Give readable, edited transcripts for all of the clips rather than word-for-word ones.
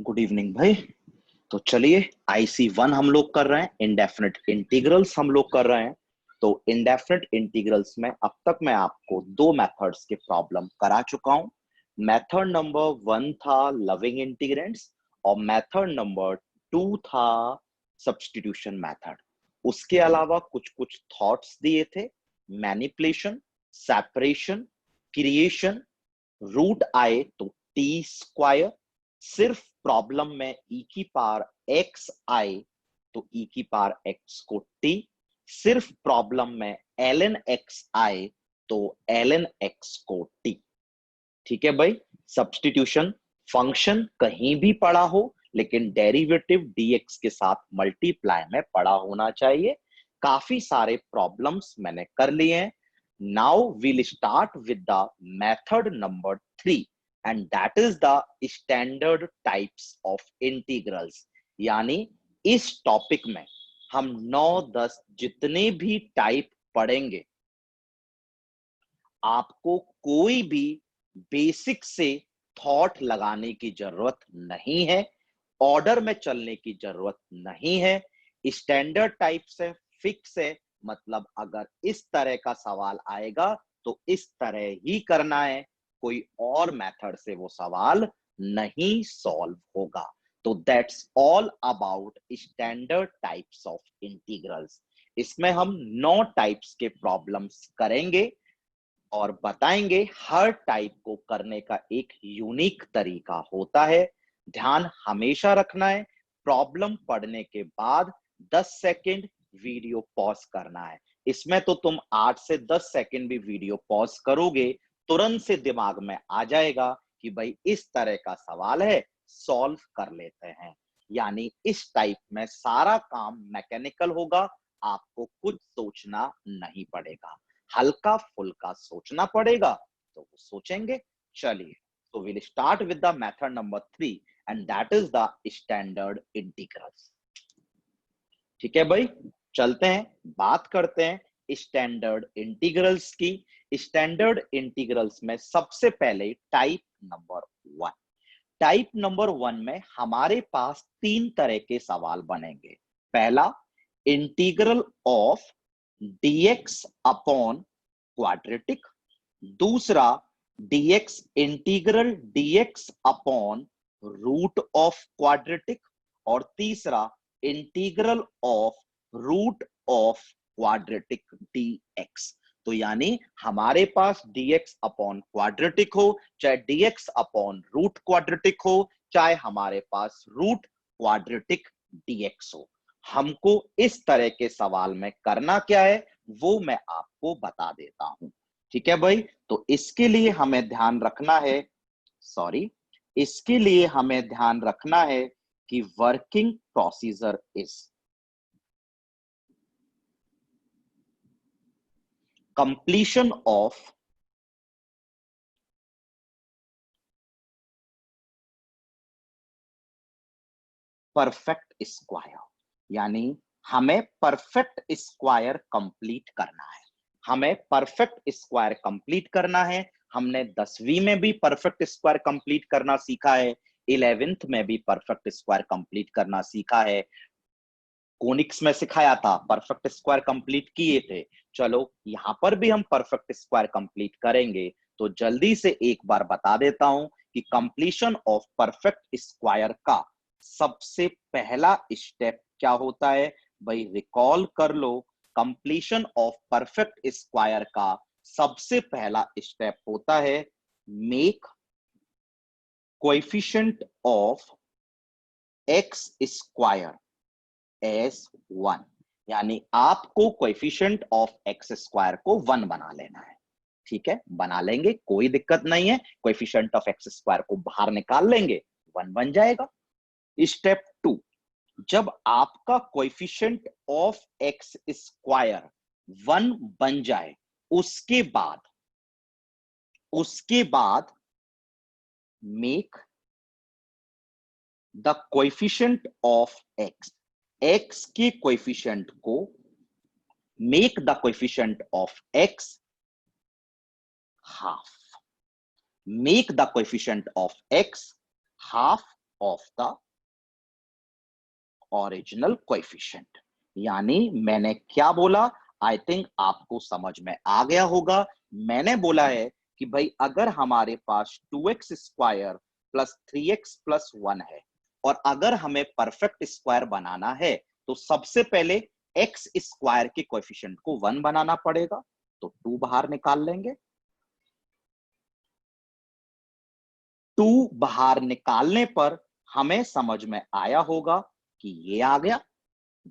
Good evening भाई। तो चलिए, IC1 हम लोग कर रहे हैं, इंडेफिनिट इंटीग्रल्स हम लोग कर रहे हैं। तो इंडेफिनिट इंटीग्रल्स में अब तक मैं आपको दो मेथड्स के प्रॉब्लम करा चुका हूं। मेथड नंबर 1 था लविंग इंटीग्रेंड्स और मेथड नंबर 2 था सब्स्टिट्यूशन मेथड। उसके अलावा कुछ कुछ थॉट्स दिए थे, मैनिपुलेशन, सेपरेशन, क्रिएशन, रूट आए तो टी स्क्वायर, सिर्फ प्रॉब्लम में ई की पावर एक्स आए तो ई की पावर एक्स को टी, सिर्फ प्रॉब्लम में ln x आए तो ln x को टी। ठीक है भाई। सब्स्टिट्यूशन फंक्शन कहीं भी पड़ा हो लेकिन डेरिवेटिव dx के साथ मल्टीप्लाई में पड़ा होना चाहिए। काफी सारे प्रॉब्लम्स मैंने कर लिए हैं। Now we'll start with the method number 3 and that is the standard types of integrals. यानी इस टॉपिक में हम 9-10 जितने भी टाइप पढ़ेंगे, आपको कोई भी बेसिक से थॉट लगाने की जरूरत नहीं है, ऑर्डर में चलने की जरूरत नहीं है। स्टैंडर्ड टाइप से फिक्स है, मतलब अगर इस तरह का सवाल आएगा तो इस तरह ही करना है, कोई और मेथड से वो सवाल नहीं सॉल्व होगा। तो that's all about standard types of integrals. इसमें हम 9 टाइप्स के प्रॉब्लम्स करेंगे और बताएंगे। हर टाइप को करने का एक यूनिक तरीका होता है। ध्यान हमेशा रखना है, प्रॉब्लम पढ़ने के बाद 10 सेकंड वीडियो पॉज करना है। इसमें तो तुम 8 से 10 सेकंड भी वीडियो पॉज करोगे, तुरंत से दिमाग में आ जाएगा कि भाई इस तरह का सवाल है, सॉल्व कर लेते हैं। यानी इस टाइप में सारा काम मैकेनिकल होगा, आपको कुछ सोचना नहीं पड़ेगा, हल्का फुल्का सोचना पड़ेगा तो वो सोचेंगे। चलिए, तो will start with the method number 3 and that is the standard integrals. ठीक है भाई, चलते हैं, बात करते हैं स्टैंडर्ड इंटीग्रल्स की। स्टैंडर्ड इंटीग्रल्स में सबसे पहले टाइप नंबर 1। टाइप नंबर 1 में हमारे पास 3 तरह के सवाल बनेंगे। पहला, integral of dx upon quadratic. दूसरा, dx integral dx upon root of quadratic. और तीसरा, integral of root of quadratic dx। तो यानी हमारे पास dx अपॉन क्वाड्रेटिक हो, चाहे dx अपॉन रूट क्वाड्रेटिक हो, चाहे हमारे पास रूट क्वाड्रेटिक dx हो, हमको इस तरह के सवाल में करना क्या है वो मैं आपको बता देता हूं। ठीक है भाई, तो इसके लिए हमें ध्यान रखना है, सॉरी, इसके लिए हमें ध्यान रखना है कि working procedure is completion of perfect square. यानी हमें परफेक्ट स्क्वायर कंप्लीट करना है, हमें परफेक्ट स्क्वायर कंप्लीट करना है। हमने 10वीं में भी परफेक्ट स्क्वायर कंप्लीट करना सीखा है, 11th में भी परफेक्ट स्क्वायर कंप्लीट करना सीखा है, कोनिक्स में सिखाया था, परफेक्ट स्क्वायर कंप्लीट किए थे। चलो यहां पर भी हम परफेक्ट स्क्वायर कंप्लीट करेंगे। तो जल्दी से एक बार बता देता हूं कि कंप्लीशन ऑफ परफेक्ट स्क्वायर का सबसे पहला स्टेप क्या होता है भाई, रिकॉल कर लो। कंप्लीशन ऑफ परफेक्ट स्क्वायर का सबसे पहला स्टेप होता है make coefficient of x square S 1। यानी आपको कोएफिशिएंट ऑफ एक्स स्क्वायर को 1 बना लेना है। ठीक है, बना लेंगे, कोई दिक्कत नहीं है। कोएफिशिएंट ऑफ एक्स स्क्वायर को बाहर निकाल लेंगे, 1 बन जाएगा। स्टेप 2, जब आपका कोएफिशिएंट ऑफ एक्स स्क्वायर 1 बन जाए, उसके बाद make the coefficient of x, x के कोएफिशिएंट को make the coefficient of x half, make the coefficient of x half of the original coefficient. यानी मैंने क्या बोला, आई थिंक आपको समझ में आ गया होगा। मैंने बोला है कि भाई अगर हमारे पास 2x square plus 3x plus 1 है और अगर हमें परफेक्ट स्क्वायर बनाना है तो सबसे पहले x स्क्वायर के कोएफिशिएंट को 1 बनाना पड़ेगा, तो 2 बाहर निकाल लेंगे। 2 बाहर निकालने पर हमें समझ में आया होगा कि ये आ गया,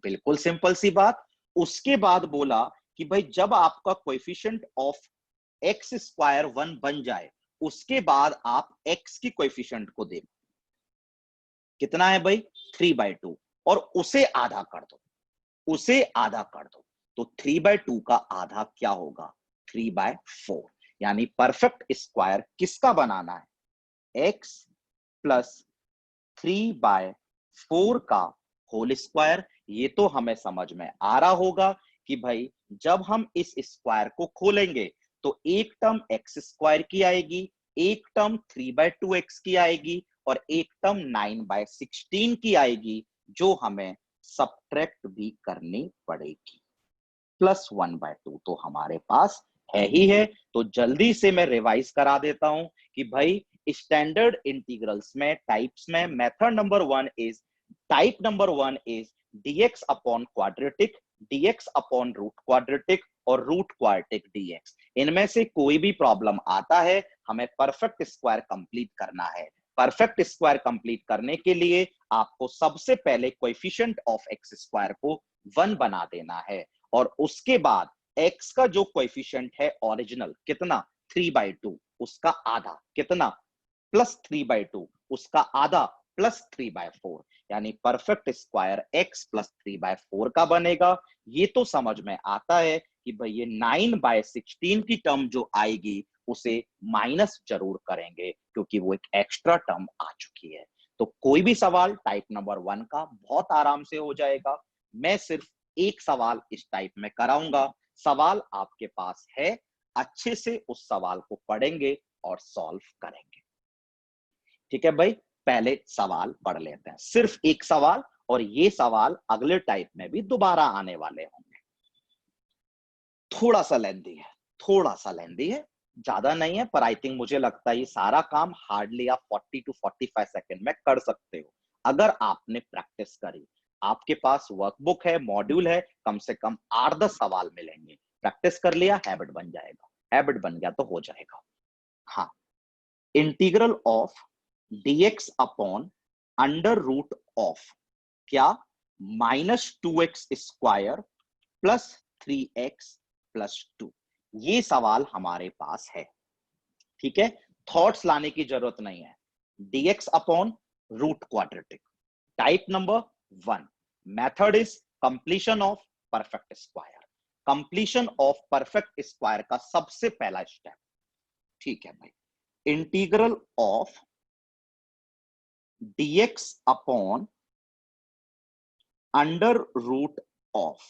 बिल्कुल सिंपल सी बात। उसके बाद बोला कि भाई जब आपका कोएफिशिएंट ऑफ एक्स स्क्वायर 1 बन जाए उसके बाद आप x की कोएफिशिएंट को दे, कितना है भाई 3/2, और उसे आधा कर दो, उसे आधा कर दो, तो 3/2 का आधा क्या होगा 3/4। यानी परफेक्ट स्क्वायर किसका बनाना है, x प्लस 3/4 का होल स्क्वायर। ये तो हमें समझ में आ रहा होगा कि भाई जब हम इस स्क्वायर को खोलेंगे तो एक टर्म एक्स स्क्वायर की आएगी, एक टर्म 3/2x की आएगी और एक टर्म 9/16 की आएगी, जो हमें सबट्रैक्ट भी करनी पड़ेगी। प्लस 1/2 तो हमारे पास है ही है। तो जल्दी से मैं रिवाइज करा देता हूं कि भाई स्टैंडर्ड इंटीग्रल्स में टाइप्स में method number 1 is, type number 1 is dx upon quadratic, dx upon root quadratic और रूट क्वाड्रेटिक dx। इनमें से कोई भी प्रॉब्लम आता है हमें परफेक्ट स्क्वायर कंप्लीट करना है। परफेक्ट स्क्वायर कंप्लीट करने के लिए आपको सबसे पहले कोएफिशिएंट ऑफ एक्स स्क्वायर को 1 बना देना है और उसके बाद x का जो कोएफिशिएंट है ओरिजिनल कितना 3/2, उसका आधा कितना प्लस 3/2, उसका आधा प्लस 3/4, यानी परफेक्ट स्क्वायर x प्लस 3/4 का बनेगा। ये तो समझ में आता है कि भाई ये 9/16 की टर्म जो आएगी उसे माइनस जरूर करेंगे क्योंकि वो एक एक्स्ट्रा टर्म आ चुकी है। तो कोई भी सवाल टाइप नंबर 1 का बहुत आराम से हो जाएगा। मैं सिर्फ एक सवाल इस टाइप में कराऊंगा, सवाल आपके पास है, अच्छे से उस सवाल को पढ़ेंगे और सॉल्व करेंगे। ठीक है भाई, पहले सवाल पढ़ लेते हैं, सिर्फ एक सवाल, और ये सवाल अगले टाइप में भी दोबारा आने वाले होंगे। थोड़ा सा लेंदी है, थोड़ा सा लेंदी है, ज्यादा नहीं है, पर आई थिंक मुझे लगता है ये सारा काम हार्डली आप 40 to 45 सेकंड में कर सकते हो अगर आपने प्रैक्टिस करी। आपके पास वर्कबुक है, मॉड्यूल है, कम से कम 8-10 सवाल मिलेंगे। प्रैक्टिस कर लिया, हैबिट बन जाएगा, हैबिट बन गया तो हो जाएगा। हाँ, integral of dx upon under root of क्या -2x square plus 3x plus 2, ये सवाल हमारे पास है। ठीक है, थॉट्स लाने की जरूरत नहीं है। dx upon root quadratic, type number 1, method is completion of perfect square. Completion of perfect square का सबसे पहला स्टेप, ठीक है भाई, integral of dx upon under root of.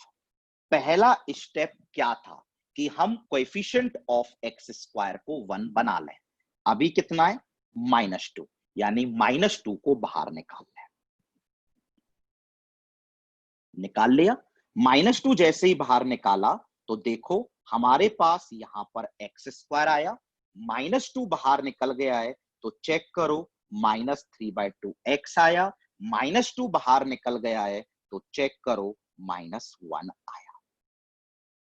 पहला स्टेप क्या था कि हम कोएफिशिएंट ऑफ एक्स स्क्वायर को 1 बना लें। अभी कितना है -2, यानी -2 को बाहर निकाल लें। निकाल लिया, -2 जैसे ही बाहर निकाला तो देखो हमारे पास यहां पर एक्स स्क्वायर आया, -2 बाहर निकल गया है तो चेक करो -3/2x आया, -2 बाहर निकल गया है तो चेक करो -1 आया।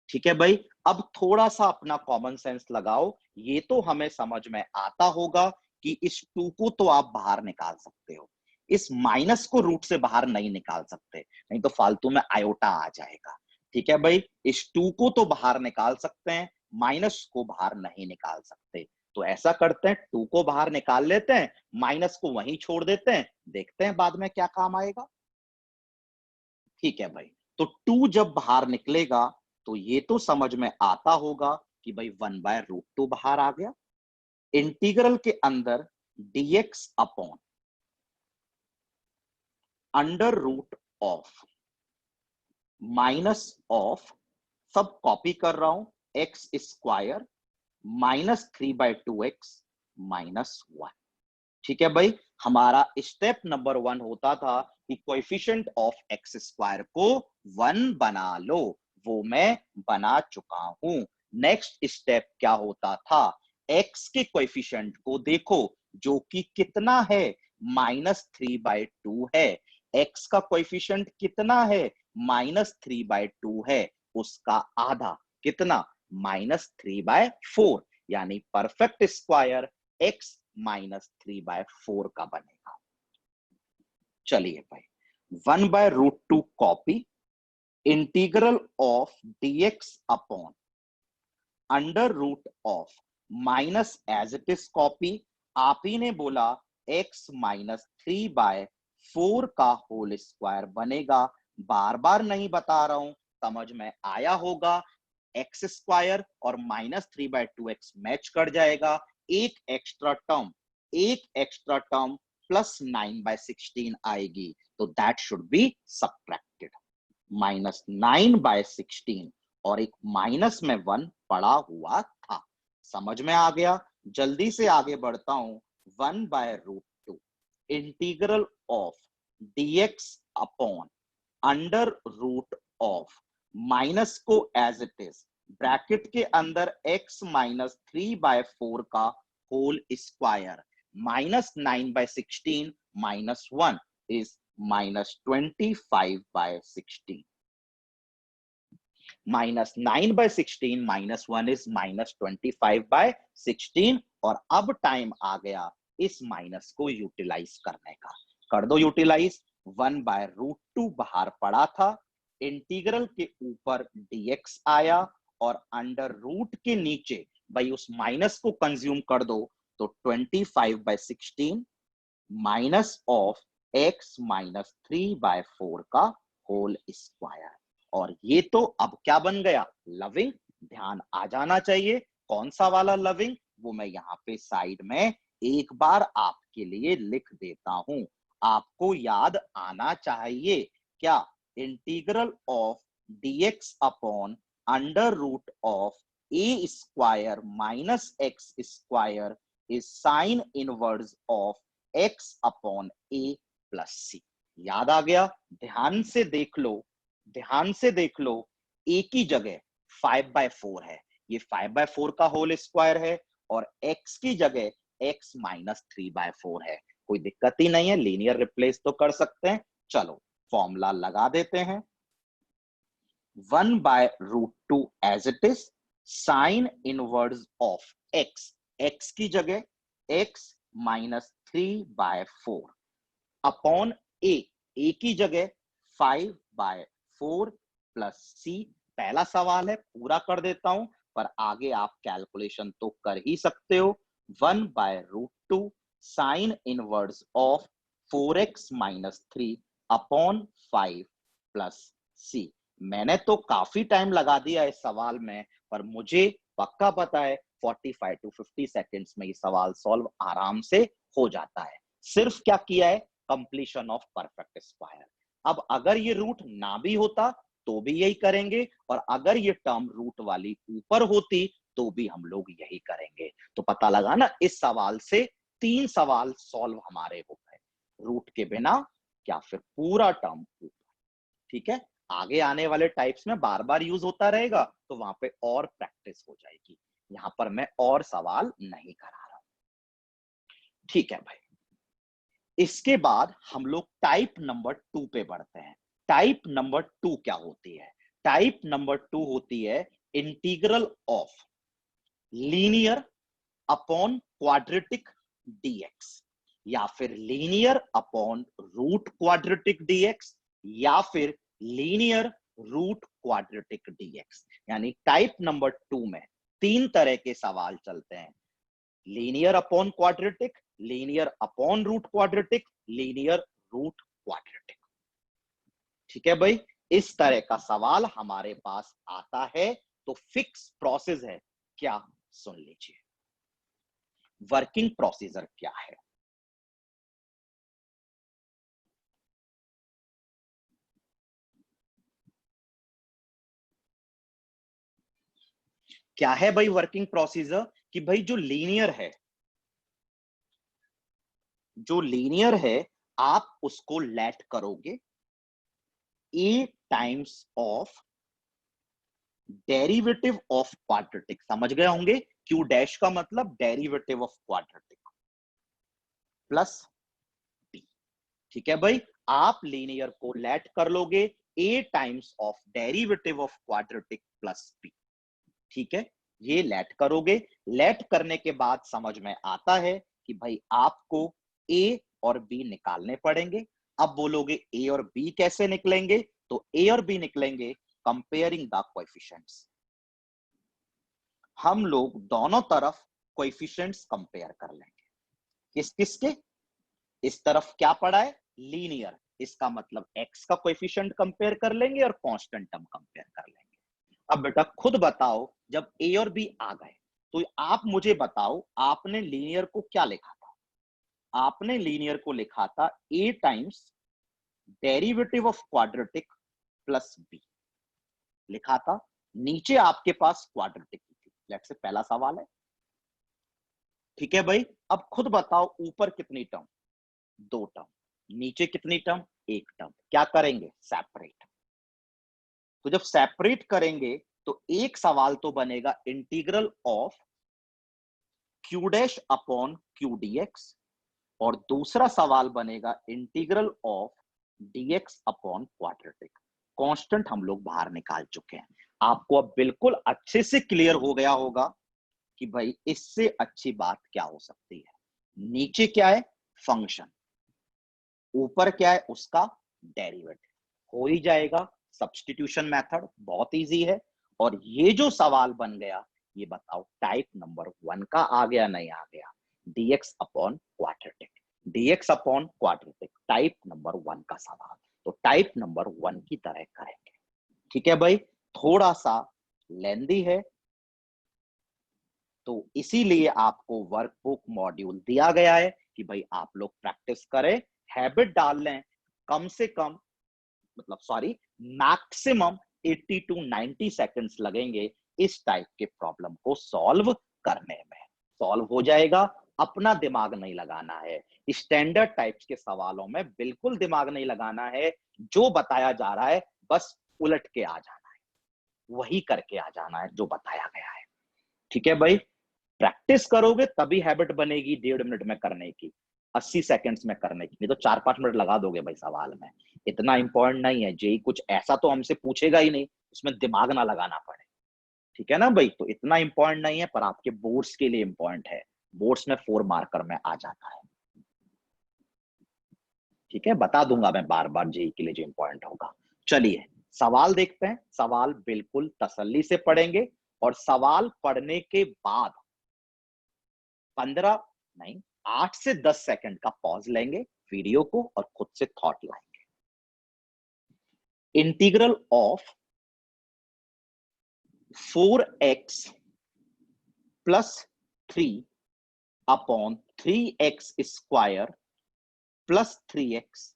ठीक है भाई, अब थोड़ा सा अपना कॉमन सेंस लगाओ। ये तो हमें समझ में आता होगा कि इस 2 को तो आप बाहर निकाल सकते हो, इस माइनस को रूट से बाहर नहीं निकाल सकते, नहीं तो फालतू में आयोटा आ जाएगा। ठीक है भाई, इस 2 को तो बाहर निकाल सकते हैं, माइनस को बाहर नहीं निकाल सकते। तो ऐसा करते हैं, 2 को बाहर निकाल लेते हैं, माइनस को वहीं छोड़ देते हैं, देखते हैं बाद में क्या काम आएगा। ठीक है भाई, तो 2 जब बाहर निकलेगा तो ये तो समझ में आता होगा कि भाई 1/√2 बाहर आ गया। इंटीग्रल के अंदर dx upon under root of minus of, सब कॉपी कर रहा हूं, एक्स स्क्वायर -3/2x -1। ठीक है भाई, हमारा स्टेप नंबर 1 होता था कि कोएफिशिएंट ऑफ एक्स स्क्वायर को 1 बना लो, वो मैं बना चुका हूं। नेक्स्ट स्टेप क्या होता था, एक्स के कोएफिशिएंट को देखो, जो कि कितना है, -3/2 है। एक्स का कोएफिशिएंट कितना है, -3/2 है, उसका आधा कितना, -3/4, यानी परफेक्ट स्क्वायर एक्स -3/4 का बनेगा। चलिए भाई, 1/√2 copy, integral of dx upon under root of minus as it is copy. आप ही ने बोला x -3/4 का होल स्क्वायर बनेगा, बार बार नहीं बता रहा हूं, समझ में आया होगा। एक्स स्क्वायर और -3/2x मैच कर जाएगा, एक एक्स्ट्रा टर्म प्लस 9/16 आएगी, तो दैट शुड बी सबट्रैक्टेड। -9/16 और एक माइनस में 1 पड़ा हुआ था, समझ में आ गया। जल्दी से आगे बढ़ता हूं, 1/√2 integral of dx upon under root of, minus को एज इट इज, ब्रैकेट के अंदर x -3/4 का होल स्क्वायर, -9/16 -1 इज -25/16, -9/16 -1 इज -25/16। और अब टाइम आ गया इस माइनस को यूटिलाइज करने का, कर दो यूटिलाइज। 1/√2 बाहर पड़ा था, इंटीग्रल के ऊपर dx आया, और अंडर रूट के नीचे भाई उस माइनस को कंज्यूम कर दो, तो 25/16 माइनस ऑफ x -3/4 का होल स्क्वायर। और ये तो अब क्या बन गया, लविंग। ध्यान आ जाना चाहिए, कौन सा वाला लविंग, वो मैं यहाँ पे साइड में एक बार आपके लिए लिख देता हूं, आपको याद आना चाहिए क्या, integral of dx upon under root of a square minus x square is sine inverse of x upon a plus C. याद आ गया, ध्यान से देख लो, ध्यान से देख लो, a की जगह 5/4 है, ये 5/4 का होल स्क्वायर है, और x की जगह x -3/4 है, कोई दिक्कत ही नहीं है, लीनियर रिप्लेस तो कर सकते हैं। चलो फॉर्मूला लगा देते हैं, 1/√2 as it is, sine inverse of x, x की जगह x -3/4 अपॉन a की जगह 5/4 प्लस सी। पहला सवाल है, पूरा कर देता हूं, पर आगे आप कैलकुलेशन तो कर ही सकते हो। 1/√2 sine inverse of 4x -3 upon 5 plus C. मैंने तो काफी टाइम लगा दिया इस सवाल में, पर मुझे पक्का पता है 45 to 50 सेकेंड्स में ये सवाल सॉल्व आराम से हो जाता है। सिर्फ क्या किया है, कंप्लीशन ऑफ परफेक्ट स्क्वायर। अब अगर ये रूट ना भी होता तो भी यही करेंगे, और अगर ये टर्म रूट वाली ऊपर होती तो भी हम लोग यही करेंगे। तो पता लगा ना, इस सवाल से 3 सवाल सॉल्व हमारे हो गए, रूट के बिना या फिर पूरा टर्म ऊपर। ठीक है, आगे आने वाले टाइप्स में बार बार यूज होता रहेगा, तो वहां पे और प्रैक्टिस हो जाएगी, यहां पर मैं और सवाल नहीं करा रहा हूं। ठीक है भाई, इसके बाद हम लोग टाइप नंबर 2 पे बढ़ते हैं। टाइप नंबर 2 क्या होती है, टाइप नंबर 2 होती है integral of linear upon quadratic dx, या फिर linear upon root quadratic dx, या फिर लीनियर रूट क्वाड्रेटिक dx। यानी टाइप नंबर 2 में 3 तरह के सवाल चलते हैं, linear upon quadratic, linear upon root quadratic, linear root quadratic. ठीक है भाई, इस तरह का सवाल हमारे पास आता है, तो फिक्स प्रोसेस है क्या, सुन लीजिए। वर्किंग प्रोसीजर क्या है, क्या है भाई वर्किंग प्रोसीजर, कि भाई जो लीनियर है, जो लीनियर है आप उसको लेट करोगे a times of derivative of quadratic. समझ गए होंगे, क्यू डैश का मतलब derivative of quadratic plus b। ठीक है भाई, आप लीनियर को लेट कर लोगे a times of derivative of quadratic plus b। ठीक है, ये लेट करोगे। लेट करने के बाद समझ में आता है कि भाई आपको a और b निकालने पड़ेंगे। अब बोलोगे a और b कैसे निकलेंगे, तो a और b निकलेंगे कंपेयरिंग द कोएफिशिएंट्स। हम लोग दोनों तरफ कोएफिशिएंट्स कंपेयर कर लेंगे। किस किसके, इस तरफ क्या पड़ा है लीनियर, इसका मतलब x का कोएफिशिएंट कंपेयर कर लेंगे और कांस्टेंट टर्म कंपेयर कर लेंगे। अब बेटा खुद बताओ, जब a और b आ गए तो आप मुझे बताओ आपने लीनियर को क्या लिखा था। आपने लीनियर को लिखा था a times derivative of quadratic plus b लिखा था। नीचे आपके पास क्वाड्रेटिक थी। लेट्स से पहला सवाल है। ठीक है भाई, अब खुद बताओ ऊपर कितनी टर्म, दो टर्म, नीचे कितनी टर्म, एक टर्म। क्या करेंगे, सेपरेट। तो जब सेपरेट करेंगे तो एक सवाल तो बनेगा integral of Q dash upon Q dx, और दूसरा सवाल बनेगा integral of dx upon quadratic. Constant हम लोग बाहर निकाल चुके हैं। आपको अब बिल्कुल अच्छे से क्लियर हो गया होगा कि भाई इससे अच्छी बात क्या हो सकती है। नीचे क्या है फंक्शन, ऊपर क्या है उसका डेरिवेटिव, हो ही जाएगा। सब्स्टिट्यूशन मेथड बहुत इजी है। और ये जो सवाल बन गया, ये बताओ टाइप नंबर 1 का आ गया नहीं आ गया, dx upon quadratic. dx upon quadratic type number 1 का सवाल, तो टाइप नंबर 1 की तरह करेंगे। ठीक है भाई, थोड़ा सा लेंदी है, तो इसीलिए आपको वर्कबुक मॉड्यूल दिया गया है कि भाई आप लोग प्रैक्टिस करें, हैबिट डाल लें। कम से कम मतलब सॉरी मैक्सिमम 80 टू 90 सेकंड्स लगेंगे इस टाइप के प्रॉब्लम को सॉल्व करने में। सॉल्व हो जाएगा, अपना दिमाग नहीं लगाना है। स्टैंडर्ड टाइप्स के सवालों में बिल्कुल दिमाग नहीं लगाना है। जो बताया जा रहा है बस उलट के आ जाना है, वही करके आ जाना है जो बताया गया है। ठीक है भाई, प्रैक्टिस करोगे तभी हैबिट बनेगी 1.5 मिनट में करने की, 80 सेकंड्स में करने की। नहीं तो 4-5 मिनट लगा दोगे भाई सवाल में। इतना इंपॉर्टेंट नहीं है, जेई कुछ ऐसा तो हमसे पूछेगा ही नहीं उसमें दिमाग ना लगाना पड़े। ठीक है ना भाई, तो इतना इंपॉर्टेंट नहीं है, पर आपके बोर्ड्स के लिए इंपॉर्टेंट है। बोर्ड्स में 4 मार्कर में आ जाता है। ठीक है, बता दूंगा मैं बार बार जेई के लिए जो इंपॉर्टेंट होगा। चलिए सवाल देखते हैं। सवाल बिल्कुल तसल्ली से पढ़ेंगे, और सवाल पढ़ने के बाद 15 नहीं 8 से 10 सेकंड का पॉज लेंगे वीडियो को और खुद से थॉट लाएंगे। Integral of 4x plus 3 upon 3x square plus 3x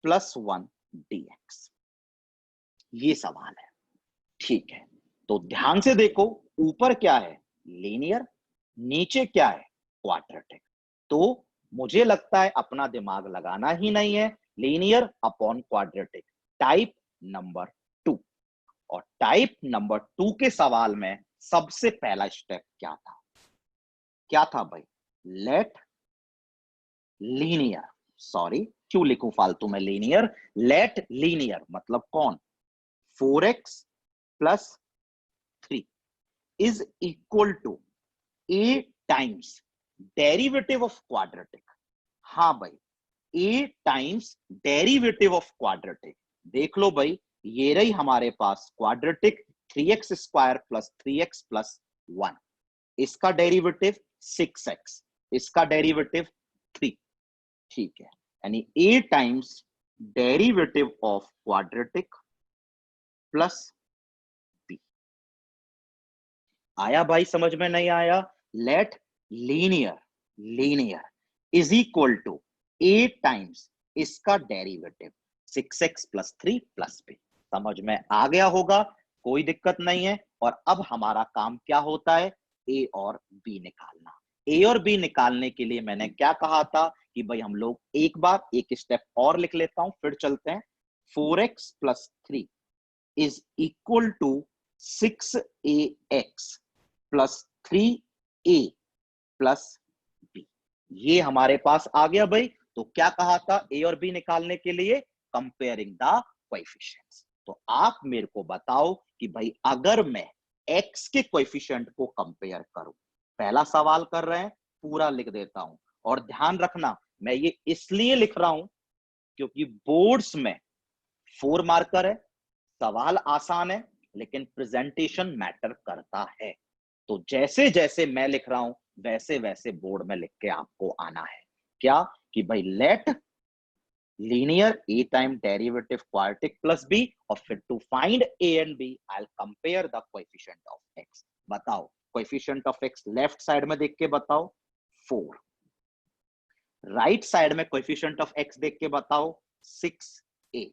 plus 1 dx, ये सवाल है। ठीक है, तो ध्यान से देखो, ऊपर क्या है लीनियर, नीचे क्या है क्वाड्रेटिक। तो मुझे लगता है अपना दिमाग लगाना ही नहीं है, linear upon quadratic type number 2। और टाइप नंबर 2 के सवाल में सबसे पहला स्टेप क्या था, क्या था भाई, लेट लीनियर, सॉरी क्यों लिखूं फालतू में लीनियर, लेट लीनियर मतलब कौन, 4x plus 3 is equal to a times derivative of quadratic. हाँ भाई, a times derivative of quadratic. देख लो भाई, ये रही हमारे पास quadratic 3x square plus 3x plus 1, इसका डेरिवेटिव 6x, इसका डेरिवेटिव 3। ठीक है, यानी a times derivative of quadratic plus b। आया भाई समझ में नहीं आया, let linear, linear is equal to a times इसका derivative 6x plus 3 plus b। समझ में आ गया होगा, कोई दिक्कत नहीं है। और अब हमारा काम क्या होता है, a और b निकालना। a और b निकालने के लिए मैंने क्या कहा था कि भाई हम लोग एक बार एक स्टेप और लिख लेता हूं, फिर चलते हैं। 4x plus 3 is equal to 6ax plus 3a plus b। ये हमारे पास आ गया भाई। तो क्या कहा था ए और बी निकालने के लिए? Comparing the coefficients. तो आप मेरे को बताओ कि भाई अगर मैं x के कोएफिशिएंट को कंपेयर करूं, पहला सवाल कर रहे हैं, पूरा लिख देता हूं। और ध्यान रखना, मैं ये इसलिए लिख रहा हूं क्योंकि बोर्ड्स में 4 मार्कर है, सवाल आसान है, लेकिन प्रेजेंटेशन मैटर करता है। तो जैसे जैसे मैं लिख रहा हूं वैसे वैसे बोर्ड में लिख के आपको आना है। क्या? कि भाई let linear a time derivative quadratic plus B, और फिर to find A and B I will compare the coefficient of x. बताओ coefficient of x left side में देख के बताओ 4, राइट साइड में कोएफिशिएंट ऑफ एक्स देख के बताओ 6a।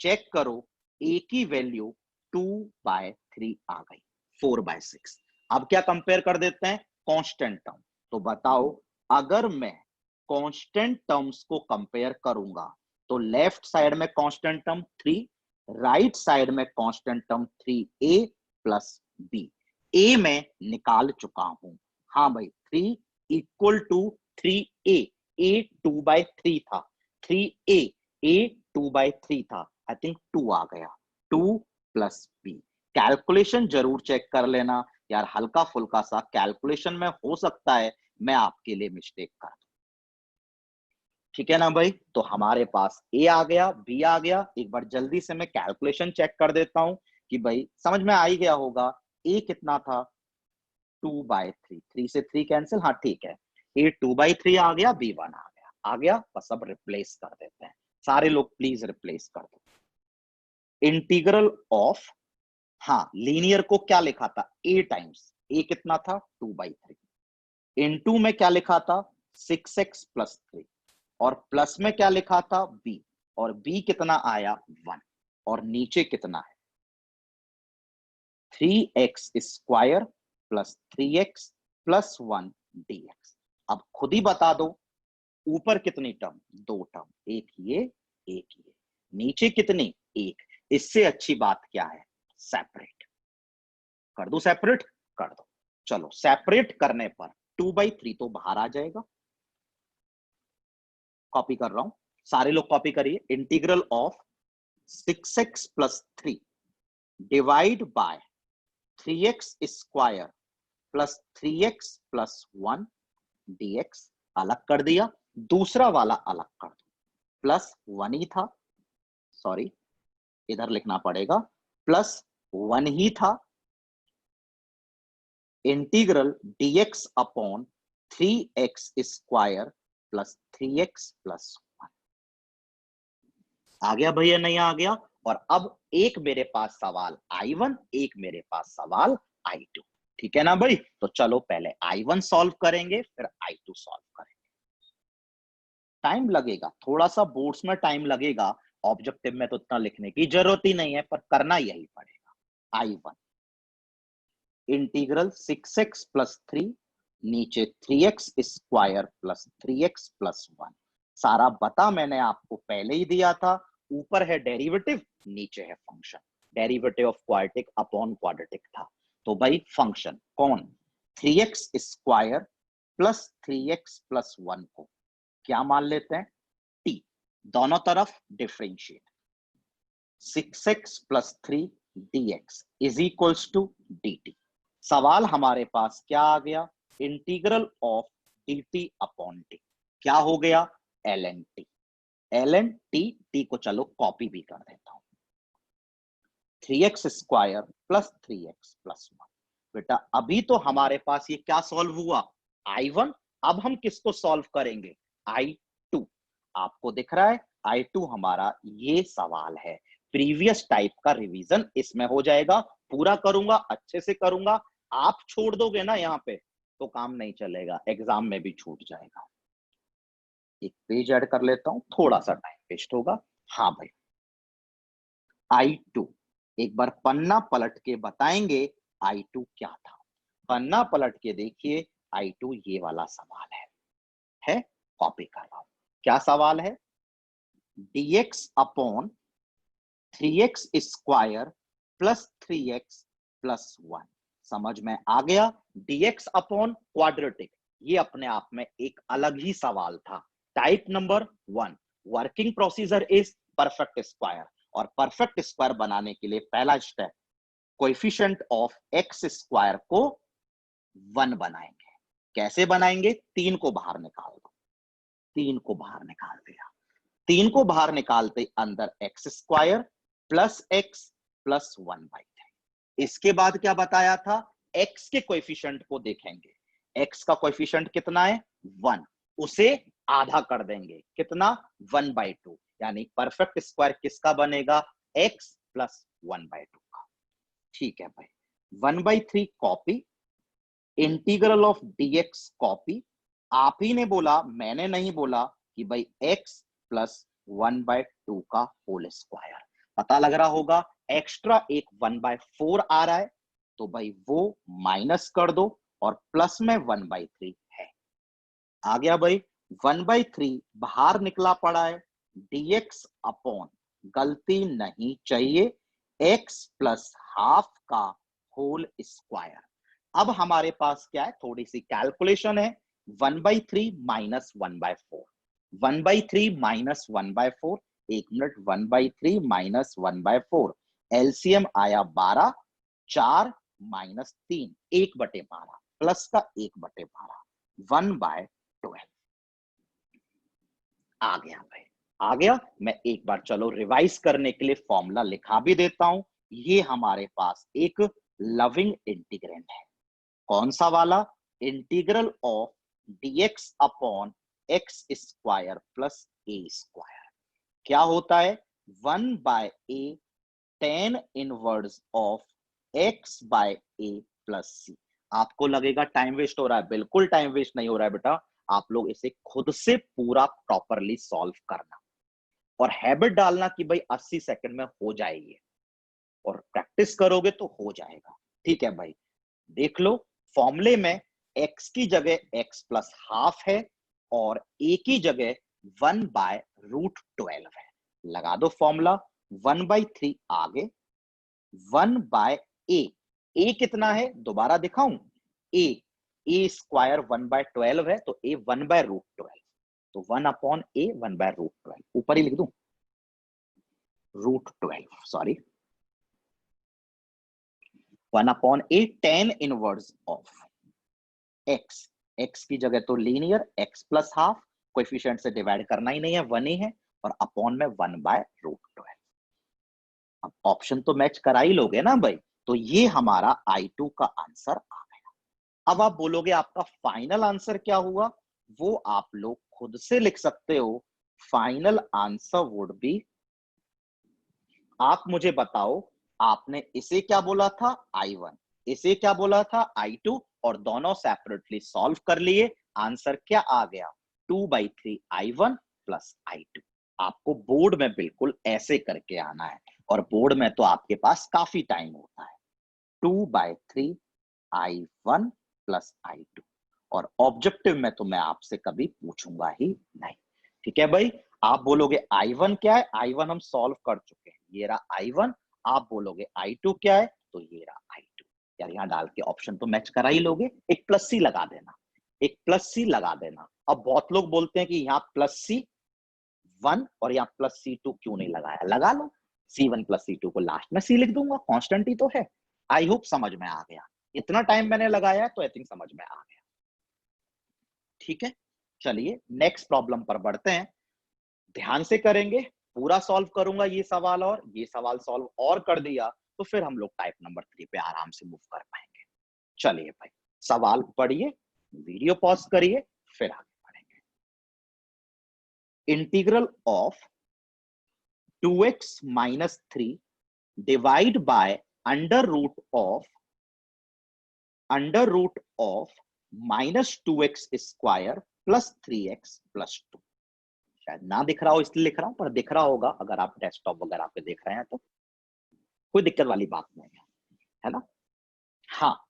चेक करो a की वैल्यू 2/3 आ गई, 4/6। अब क्या कंपेयर कर देते हैं? Constant term. तो बताओ अगर मैं कांस्टेंट टर्म्स को कंपेयर करूंगा तो लेफ्ट साइड में कांस्टेंट टर्म 3, राइट साइड में constant term 3a plus b। a मैं निकाल चुका हूं, हाँ भाई 3 इक्वल टू 3a, a 2/3 था, 3a, a 2/3 था, आई थिंक 2 आ गया, 2 प्लस b। कैलकुलेशन जरूर चेक कर लेना यार, हल्का फुल्का सा कैलकुलेशन में हो सकता है मैं आपके लिए मिस्टेक कर दूं। ठीक है ना भाई? तो हमारे पास ए आ गया, बी आ गया। एक बार जल्दी से मैं कैलकुलेशन चेक कर देता हूं कि भाई समझ में आ ही गया होगा। ए कितना था? 2/3, 3 से 3 कैंसिल, हाँ ठीक है। ए 2/3 आ गया, बी 1 आ गया। बस अब रिप्लेस कर देते हैं, सारे लोग प्लीज रिप्लेस कर दो। इंटीग्रल ऑफ, हाँ लीनियर को क्या लिखा था? ए टाइम्स, ए कितना था? 2/3। इनटू में क्या लिखा था? 6x plus 3। और प्लस में क्या लिखा था? b। और b कितना आया? 1। और नीचे कितना है? 3x square plus 3x plus 1 dx। अब खुद ही बता दो ऊपर कितनी टर्म? 2 टर्म, एक ये एक ये। नीचे कितनी? एक। इससे अच्छी बात क्या है? सेपरेट कर दो, सेपरेट कर दो। चलो सेपरेट करने पर 2/3 तो बाहर आ जाएगा। कॉपी कर रहा हूं, सारे लोग कॉपी करिए। Integral of 6x plus 3 divide bye 3x square plus 3x plus 1 dx। अलग कर दिया, दूसरा वाला अलग कर दो। प्लस 1 ही था, सॉरी इधर लिखना पड़ेगा, प्लस 1 ही था। Integral dx upon 3x square plus 3x plus 1। आ गया भैया? नहीं आ गया? और अब एक मेरे पास सवाल I1, एक मेरे पास सवाल I2। ठीक है ना भाई? तो चलो पहले I1 सॉल्व करेंगे, फिर I2 सॉल्व करेंगे। टाइम लगेगा थोड़ा सा, बोर्ड्स में टाइम लगेगा, ऑब्जेक्टिव में तो इतना लिखने की जरूरत ही नहीं है, पर करना यही पड़ेगा। I1 इंटीग्रल 6x प्लस 3, नीचे 3x square plus 3x plus 1। सारा बता मैंने आपको पहले ही दिया था। ऊपर है डेरिवेटिव, नीचे है function. Derivative of quadratic upon quadratic था। तो भाई फंक्शन कौन? 3x square plus 3x plus 1 को क्या मान लेते हैं? t। दोनों तरफ differentiate. 6x plus 3 dx is equals to dt। सवाल हमारे पास क्या आ गया? Integral of dt upon t क्या हो गया? ln t। ln t को चलो कॉपी भी कर देता हूं। 3x square plus 3x plus 1। बेटा अभी तो हमारे पास ये क्या सॉल्व हुआ? I1। अब हम किसको सॉल्व करेंगे? I2। आपको दिख रहा है I2 हमारा ये सवाल है। प्रीवियस टाइप का रिवीजन इसमें हो जाएगा। पूरा करूंगा, अच्छे से करूंगा। आप छोड़ दोगे ना यहाँ पे तो काम नहीं चलेगा, एग्जाम में भी छूट जाएगा। एक पेज ऐड कर लेता हूं, थोड़ा सा टाइम वेस्ट होगा। हाँ भाई I2, एक बार पन्ना पलट के बताएंगे I2 क्या था। पन्ना पलट के देखिए, I2 ये वाला सवाल है। कॉपी कर रहा हूं। क्या सवाल है? dx upon 3x square plus 3x plus 1। समझ में आ गया? dx अपॉन क्वाड्रेटिक, ये अपने आप में एक अलग ही सवाल था। Type number 1, working procedure is perfect square, और परफेक्ट स्क्वायर बनाने के लिए पहला step, coefficient of x square को 1 बनाएंगे। कैसे बनाएंगे? 3 को बाहर निकाल दो, 3 को बाहर निकाल दिया, 3 को बाहर निकालते अंदर x square plus x plus 1/3। इसके बाद क्या बताया था? एक्स के कोएफिशिएंट को देखेंगे। एक्स का कोएफिशिएंट कितना है? 1, उसे आधा कर देंगे, कितना? 1/2। यानी परफेक्ट स्क्वायर किसका बनेगा? एक्स प्लस 1/2 का। ठीक है भाई, 1/3 copy, integral of dx copy. आप ही ने बोला, मैंने नहीं बोला कि भाई x प्लस 1/2 का होल स्क्वायर। पता लग रहा होगा एक्स्ट्रा एक 1/4 आ रहा है, तो भाई वो माइनस कर दो और प्लस में 1/3 है। आ गया भाई, 1/3 बाहर निकला पड़ा है, dx अपॉन, गलती नहीं चाहिए, x प्लस हाफ का होल स्क्वायर। अब हमारे पास क्या है? थोड़ी सी कैलकुलेशन है। 1/3 माइनस 1/4, 1/3 माइनस 1/4, एक मिनट, 1/3 माइनस 1/4, एलसीएम आया 12, 4 माइनस 3, 1/12, प्लस का 1/12, 1/12। आ गया भाई, आ गया। मैं एक बार चलो रिवाइज करने के लिए फॉर्मूला लिखा भी देता हूं। ये हमारे पास एक लविंग इंटीग्रेंड है। कौन सा वाला? Integral of dx upon x square plus a square. क्या होता है? 1/a tan inverse of x by a plus c। आपको लगेगा टाइम वेस्ट हो रहा है, बिल्कुल टाइम वेस्ट नहीं हो रहा है बेटा। आप लोग इसे खुद से पूरा प्रॉपरली सॉल्व करना, और हैबिट डालना कि भाई 80 सेकंड में हो जाएगी, और प्रैक्टिस करोगे तो हो जाएगा। ठीक है भाई, देख लो फॉर्मूले में x की जगह x प्लस हाफ है और a की जगह 1/√12 है। लगा दो फॉर्मूला, 1/3 आगे, 1/a, a कितना है दोबारा दिखाऊं? a स्क्वायर 1/12 है, तो a 1/√12, तो 1/a 1/√12, ऊपर ही लिख दूं, √12, sorry, 1/a tan inverse of x, x की जगह तो linear x plus half, coefficient से डिवाइड करना ही नहीं है, 1 ही है, और अपॉन में 1/√12। अब ऑप्शन तो मैच करा ही लोगे ना भाई, तो ये हमारा I2 का आंसर आ गया। अब आप बोलोगे आपका फाइनल आंसर क्या हुआ? वो आप लोग खुद से लिख सकते हो। फाइनल आंसर वुड बी, आप मुझे बताओ, आपने इसे क्या बोला था? I1, इसे क्या बोला था? I2, और दोनों सेपरेटली सॉल्व कर लिए। आंसर क्या आ गया? 2/3 I1 प्लस I2। आपको बोर्ड में बिल्कुल ऐसे करके आना है, और बोर्ड में तो आपके पास काफी टाइम होता है। 2/3 I1 प्लस I2, और ऑब्जेक्टिव में तो मैं आपसे कभी पूछूंगा ही नहीं। ठीक है भाई, आप बोलोगे I1 क्या है? I1 हम सॉल्व कर चुके हैं, ये रहा I1। आप बोलोगे I2 क्या है? तो ये रहा I2। यार यहाँ डाल के ऑप्शन तो मैच करा ही लोगे। एक प्लस सी लगा देना, एक प्लस सी लगा देना। अब बहुत लोग बोलते हैं कि यहाँ प्लस C1 और यहाँ प्लस C2 क्यों नहीं लगाया? लगा लो, C1 प्लस C2 को लास्ट में C लिख दूंगा, कॉन्स्टेंट ही तो है। आई होप समझ में आ गया। इतना टाइम मैंने लगाया है तो आई थिंक समझ में आ गया। ठीक है, चलिए नेक्स्ट प्रॉब्लम पर बढ़ते हैं। ध्यान से करेंगे, पूरा सॉल्व करूंगा ये सवाल, और ये सवाल सॉल्व और कर दिया तो फिर हम लोग टाइप नंबर 3 पे आराम से मूव कर पाएंगे। चलिए भाई, सवाल पढ़िए, वीडियो पॉज करिए, फिर आगे बढ़ेंगे। Integral of 2x minus 3 divide by under root of -2x square plus 3x plus 2। शायद ना दिख रहा हो इसलिए लिख रहा हूं, पर दिख रहा होगा अगर आप डेस्कटॉप वगैरह पे देख रहे हैं तो। कोई दिक्कत वाली बात नहीं है, है ना? हाँ,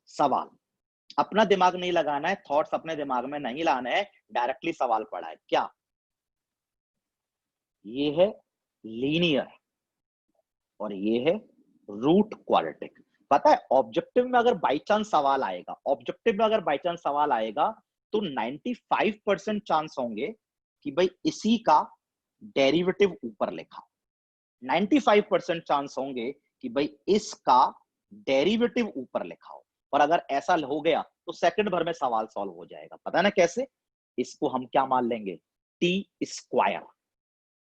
सवाल, अपना दिमाग नहीं लगाना है, थॉट्स अपने दिमाग में नहीं लाने हैं, डायरेक्टली सवाल पढ़ा है क्या। ये है लीनियर और ये है रूट क्वाड्रेटिक। पता है ऑब्जेक्टिव में अगर बाई चांस सवाल आएगा, ऑब्जेक्टिव में अगर बाई चांस सवाल आएगा तो 95% चांस होंगे कि भाई इसी का डेरिवेटिव ऊपर लिखा, 95% चांस होंगे कि भाई इसका डेरिवेटिव ऊपर लिखा हो। और अगर ऐसा हो गया तो सेकंड भर में सवाल सॉल्व हो जाएगा। पता ना कैसे, इसको हम क्या मान लेंगे, टी स्क्वायर।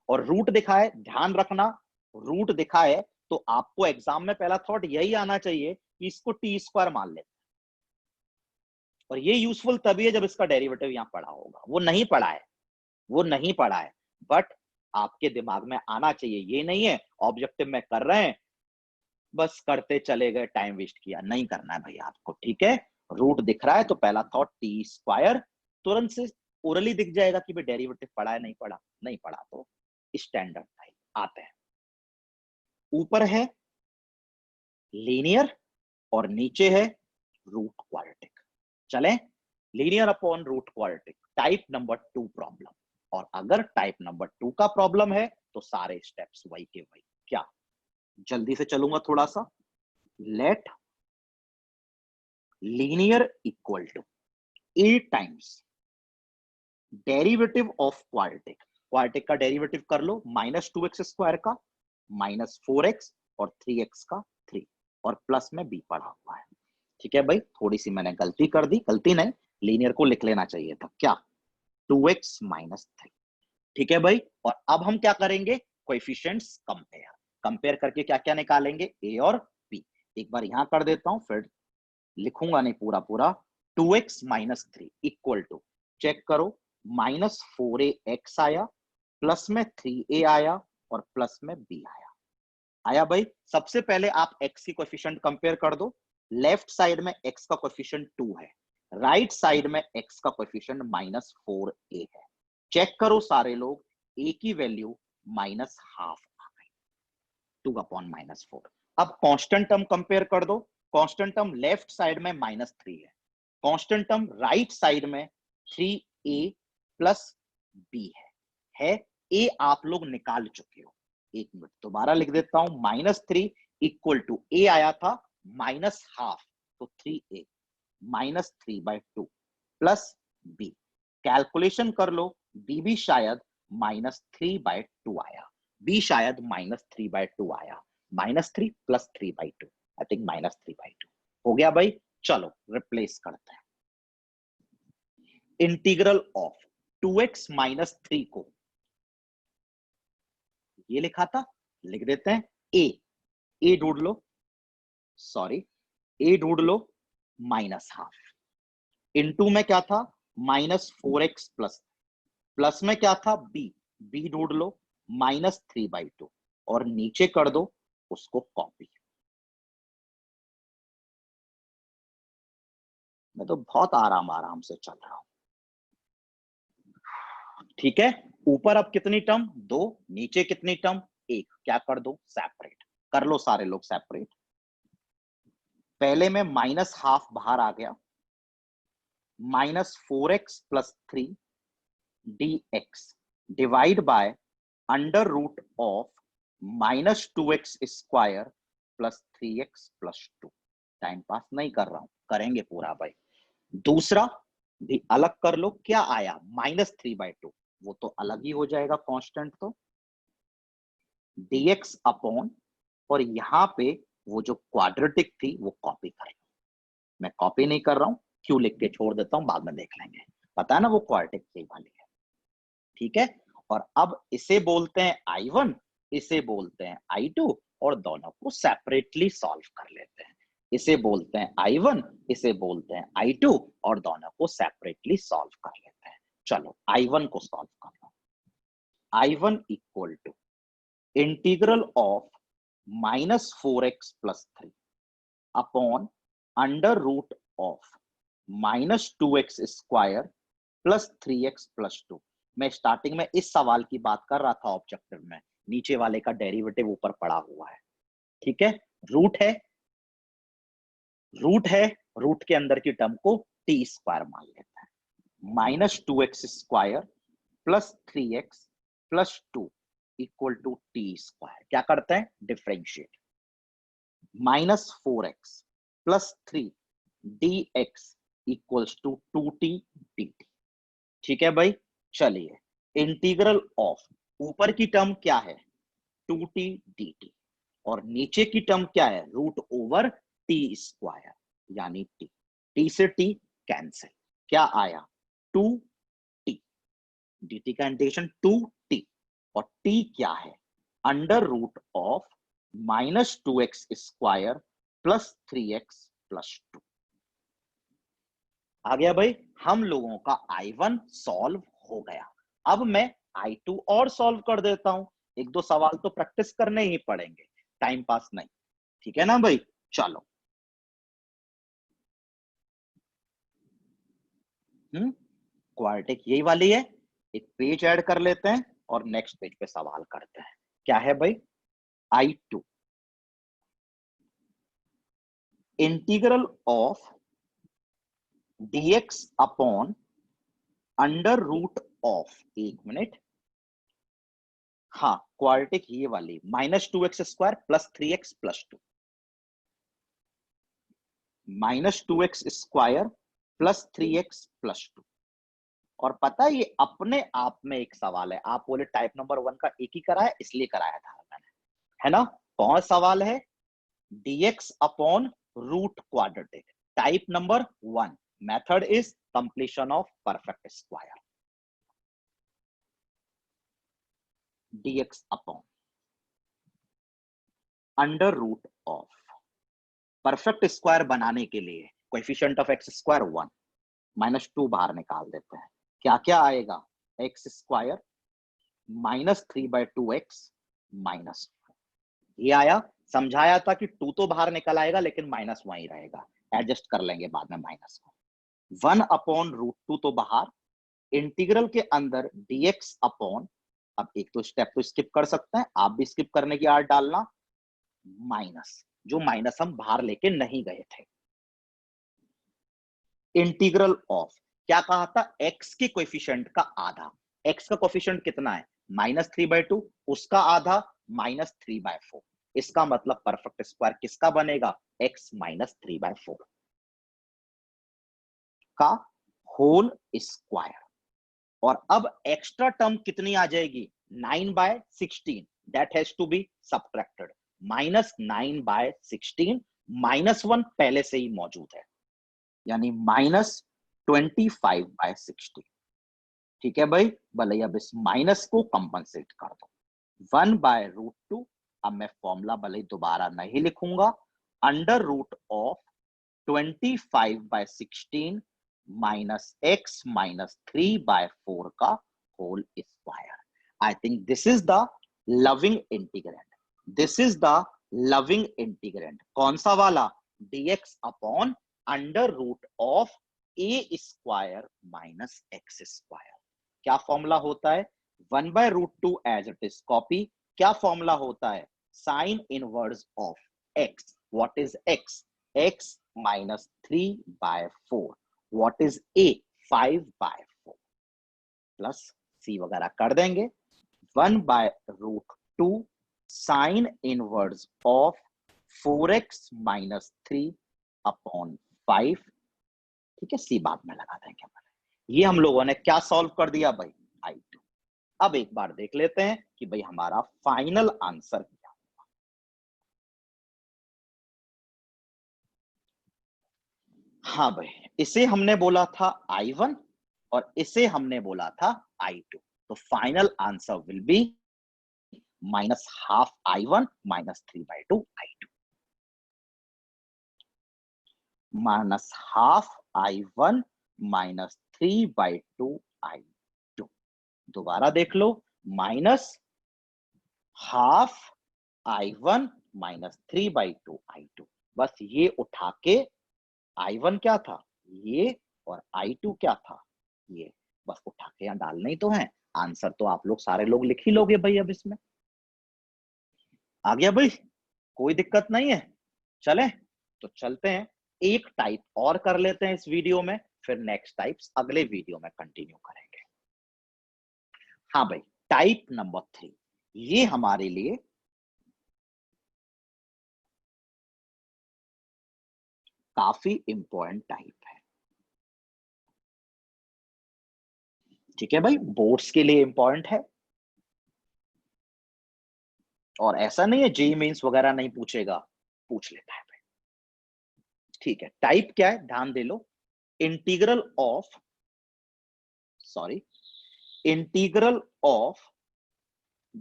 और रूट दिखा है, ध्यान रखना, रूट दिखा है तो आपको एग्जाम में पहला थॉट यही आना चाहिए कि इसको टी स्क्वायर मान लेते। और ये यूजफुल तभी है जब इसका डेरिवेटिव यहां पढ़ा होगा। वो नहीं पढ़ा है, वो नहीं पढ़ा है, बट आपके दिमाग में आना चाहिए। ये नहीं है ऑब्जेक्टिव में कर रहे हैं बस करते चले गए, टाइम वेस्ट किया, नहीं करना है भैया आपको, ठीक है। रूट दिख रहा है तो पहला थॉट टी स्क्वायर, तुरंत से ओरली दिख जाएगा कि भाई डेरिवेटिव पढ़ा है, नहीं पढ़ा, नहीं पढ़ा तो स्टैंडर्ड टाइप आते हैं। ऊपर है लीनियर और नीचे है रूट क्वाड्रेटिक। चलें, linear upon root quadratic, type number 2 problem. और अगर टाइप नंबर 2 का प्रॉब्लम है तो सारे स्टेप्स वही के वही। क्या, जल्दी से चलूंगा थोड़ा सा। Let linear equal to a times derivative of quadratic. Quadratic का डेरिवेटिव कर लो, -2x² का, -4x और 3x का 3 और प्लस में b पढ़ा हुआ है। ठीक है भाई, थोड़ी सी मैंने गलती कर दी, गलती नहीं, लीनियर को लिख लेना चाहिए था। क्या, 2x - 3। ठीक है भाई, और अब हम क्या करेंगे, कोएफिशिएंट्स कंपेयर, कंपेयर करके क्या क्या निकालेंगे, a और b। एक बार यहां कर देता हूं, फिर लिखूंगा नहीं पूरा पूरा। 2x - 3 इक्वल टू, चेक करो, -4ax आया, प्लस में 3a आया और प्लस में b आया। आया भाई। सबसे पहले आप x की कोएफिशिएंट कंपेयर कर दो। लेफ्ट साइड में x का कोएफिशिएंट 2 है, राइट साइड में x का कोएफिशिएंट -4a है। चेक करो सारे लोग, a की वैल्यू -12 आ गई, 2/-4। अब कांस्टेंट टर्म कंपेयर कर दो। कांस्टेंट टर्म लेफ्ट साइड में -3 है, कांस्टेंट टर्म राइट साइड में 3a प्लस b है a आप लोग निकाल चुके हो। एक मिनट दोबारा लिख देता हूं, -3 इक्वल टू a आया था -12 तो 3a, -3/2 प्लस b। कैलकुलेशन कर लो, b भी शायद -3/2 आया, b शायद -3/2 आया, -3 प्लस 3/2, आई थिंक -3/2 हो गया भाई। चलो रिप्लेस करते हैं। इंटीग्रल ऑफ 2x - 3 को ये लिखा था, लिख देते हैं a ढूंढ लो, सॉरी a ढूंढ लो, -12 इनटू में क्या था -4x प्लस में क्या था b ढूंढ लो, -3/2 और नीचे कर दो उसको कॉपी। मैं तो बहुत आराम से चल रहा हूं, ठीक है। ऊपर अब कितनी टर्म, 2, नीचे कितनी टर्म, 1, क्या कर दो, सेपरेट कर लो सारे लोग, सेपरेट। पहले में -12 बाहर आ गया, -4x + 3 dx divide by √of -2x² + 3x + 2। Time pass नहीं कर रहा हूं, करेंगे पूरा भाई। दूसरा भी अलग कर लो, क्या आया, -3/2, वो तो अलग ही हो जाएगा कांस्टेंट, तो dx अपॉन, और यहां पे वो जो क्वाड्रेटिक थी वो कॉपी कर लो। मैं कॉपी नहीं कर रहा हूं, क्यों लिख के छोड़ देता हूं, बाद में देख लेंगे, पता है ना वो क्वाड्रेटिक यही वाली है, ठीक है। और अब इसे बोलते हैं I1, इसे बोलते हैं I2 और दोनों को सेपरेटली सॉल्व कर लेते हैं। इसे बोलते हैं I1, इसे बोलते हैं I2 और दोनों को सेपरेटली सॉल्व कर लेते हैं। चलो I1 को सॉल्व कर लो। I1 equal to integral of -4x + 3 upon √of -2x² + 3x + 2। मैं स्टार्टिंग में इस सवाल की बात कर रहा था ऑब्जेक्टिव में, नीचे वाले का डेरिवेटिव ऊपर पड़ा हुआ है, ठीक है। रूट है रूट के अंदर की टर्म को टी स्क्वायर मान लेते हैं। -2x² plus 3x plus 2 equal to t square. क्या करते हैं? Differentiate. -4x plus 3 dx equals to 2t dt। ठीक है भाई, चलिए इंटीग्रल ऑफ ऊपर की टर्म क्या है? 2t dt और नीचे की टर्म क्या है? रूट ओवर टी स्क्वायर यानी t। t से t कैंसिल, क्या आया? 2t। dt का इंटीग्रेशन 2t और t क्या है? Under root of -2x² plus 3x plus 2। आ गया भाई, हम लोगों का I1 सॉल्व हो गया। अब मैं I2 और सॉल्व कर देता हूं। एक दो सवाल तो प्रैक्टिस करने ही पड़ेंगे, टाइम पास नहीं। ठीक है ना भाई, चलो। क्वाड्रेटिक यही वाली है। एक पेज ऐड कर लेते हैं और नेक्स्ट पेज पे सवाल करते हैं। क्या है भाई? I2 integral of dx upon under root of, एक मिनट, हाँ क्वाड्रेटिक ये वाली, -2x² plus 3x plus 2। -2x² plus 3x plus 2। और पता है ये अपने आप में एक सवाल है। आप बोले टाइप नंबर 1 का एक ही कराया, इसलिए कराया था मैंने, है ना? कौन सवाल है? dx upon root quadratic, type number 1। Method is completion of perfect square. dx upon under root of, perfect square बनाने के लिए कोएफिशिएंट ऑफ x² 1, -2 बाहर निकाल देते हैं। क्या क्या आएगा? x² -3/2x -4। ये आया। समझाया था कि 2 तो बाहर निकल आएगा लेकिन माइनस वहीं रहेगा, एडजस्ट कर लेंगे बाद में माइनस को। 1/√2 तो बाहर, इंटीग्रल के अंदर dx अपॉन, अब एक तो स्टेप तो स्किप कर सकते हैं, आप भी स्किप करने की आदत डालना, माइनस, जो माइनस हम बाहर लेके नहीं गए थे। इंटीग्रल ऑफ, क्या कहा था? x के कोएफिशिएंट का आधा। x का कोएफिशिएंट कितना है? -3/2, उसका आधा -3/4। इसका मतलब परफेक्ट स्क्वायर किसका बनेगा? x -3/4 का होल स्क्वायर। और अब एक्स्ट्रा टर्म कितनी आ जाएगी? 9/16, that has to be subtracted. -9/16 -1 पहले से ही मौजूद है, यानी -25/16। ठीक है भाई, भले अब इस माइनस को कंपनसेट कर दो। 1/√2, अब मैं फॉर्मूला भले दोबारा नहीं लिखूंगा, अंडर रूट ऑफ 25/16 -x -3/4 का whole square. I think this is the loving integrand. This is the loving integrand. कौन सा वाला? dx upon under root of a² -x²। क्या फॉर्मूला होता है? 1/√2 एज इट इज कॉपी। क्या फॉर्मूला होता है? Sine inverse of x। What is x? x -3/4। What is a? 5/4 plus c वगैरह कर देंगे। 1/√2 sine inverse of 4x -3 upon 5। ठीक है, सी बाद में लगा देंगे। ये हम लोगों ने क्या सॉल्व कर दिया भाई? I2। अब एक बार देख लेते हैं कि भाई हमारा फाइनल आंसर क्या होगा। हाँ भाई, इसे हमने बोला था I1 और इसे हमने बोला था I2, तो final answer will be -12 I1 -3/2 I2। -12 I1 -3/2 I2। दोबारा देख लो, -12 I1 -3/2 I2। बस ये उठा के I1 क्या था? ये, और I2 क्या था? ये। बस उठा के यहां डालने ही तो है। आंसर तो आप लोग सारे लोग लिख ही लोगे भाई। अब इसमें आ गया भाई, कोई दिक्कत नहीं है। चले तो चलते हैं एक टाइप और कर लेते हैं इस वीडियो में, फिर नेक्स्ट टाइप्स अगले वीडियो में कंटिन्यू करेंगे। हाँ भाई, टाइप नंबर 3, ये हमारे लिए काफी इंपॉर्टेंट टाइप है। ठीक है भाई, बोर्ड्स के लिए इंपॉर्टेंट है, और ऐसा नहीं है जेईई मेंस वगैरह नहीं पूछेगा, पूछ लेता है भाई। ठीक है, टाइप क्या है ध्यान दे लो, integral of integral of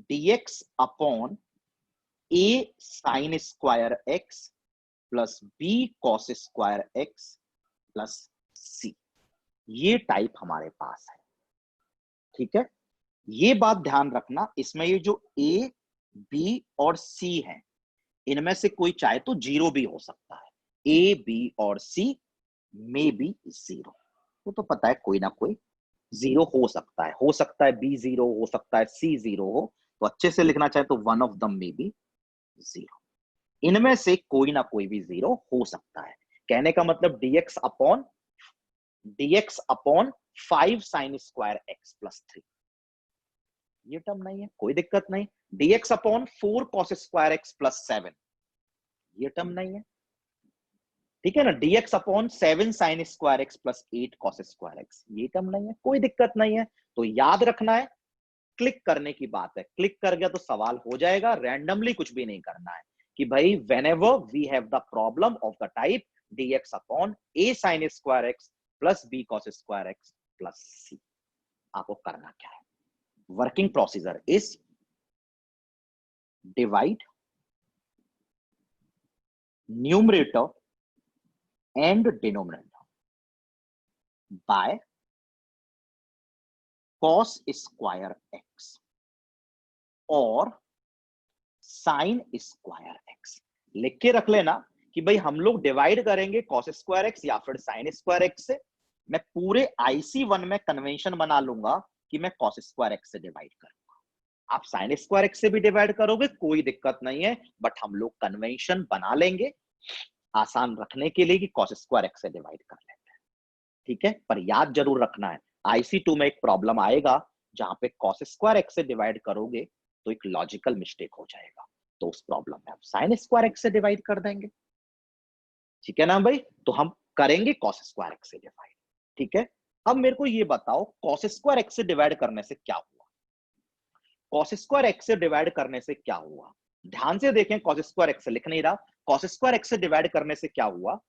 dx upon a sin square x plus b cos square x plus c, ये टाइप हमारे पास है। ठीक है, ये बात ध्यान रखना, इसमें ये जो a b और c है, इनमें से कोई चाहे तो जीरो भी हो सकता है, a b और c में बी जीरो, तो पता है कोई ना कोई जीरो हो सकता है, बी जीरो हो सकता है, सी जीरो हो, तो अच्छे से लिखना चाहे तो वन ऑफ दम में बी जीरो, इनमें से कोई ना कोई भी जीरो हो सकता है। कहने का मतलब dx upon 5 sign square x plus 3, ये टर्म नहीं है, कोई दिक्कत नहीं। dx upon 4 cos square x plus 7, ये टर्म नहीं है। ठीक है ना, dx upon 7 sign square x plus 8 cos square x, ये टर्म नहीं है, कोई दिक्कत नहीं है। तो याद रखना है, क्लिक करने की बात है, क्लिक कर गया तो सवाल हो जाएगा, रैंडमली कुछ भी नहीं करना है कि भाई whenever we have the problem of the type dx upon a sin square x plus b cos square x plus c, आपको करना क्या है, working procedure is divide numerator and denominator by cos square x और sign square x. लिख के रख लेना कि भाई हम लोग डिवाइड करेंगे कॉस स्क्वायर एक्स या फिर साइन स्क्वायर एक्स से, मैं पूरे IC1 में कन्वेंशन बना लूंगा कि मैं कॉस स्क्वायर एक्स से डिवाइड करूंगा। आप साइन स्क्वायर एक्स से भी डिवाइड करोगे कोई दिक्कत नहीं है, बट हम लोग कन्वेंशन बना लेंगे आसान रखने के लिए कि कॉस स्क्वायर एक्स से डिवाइड कर लेते हैं। ठीक है, पर याद जरूर रखना है IC2 में एक प्रॉब्लम आएगा जहां पे कॉस स्क्वायर एक्स से डिवाइड करोगे तो एक लॉजिकल मिस्टेक हो जाएगा, तो उस प्रॉब्लम में आप साइन स्क्वायर एक्स से डिवाइड कर देंगे। ठीक है ना भाई, तो हम करेंगे कॉस स्क्वायर एक्स से डिवाइड। ठीक है, अब मेरे को ये बताओ कॉस स्क्वायर एक्स से डिवाइड करने से क्या हुआ, कॉस स्क्वायर एक्स से डिवाइड करने से क्या हुआ, ध्यान से देखें, कॉस स्क्वायर एक्स से लिख नहीं रहा, कॉस स्क्वायर एक्स से डिवाइड करने से क्या हुआ,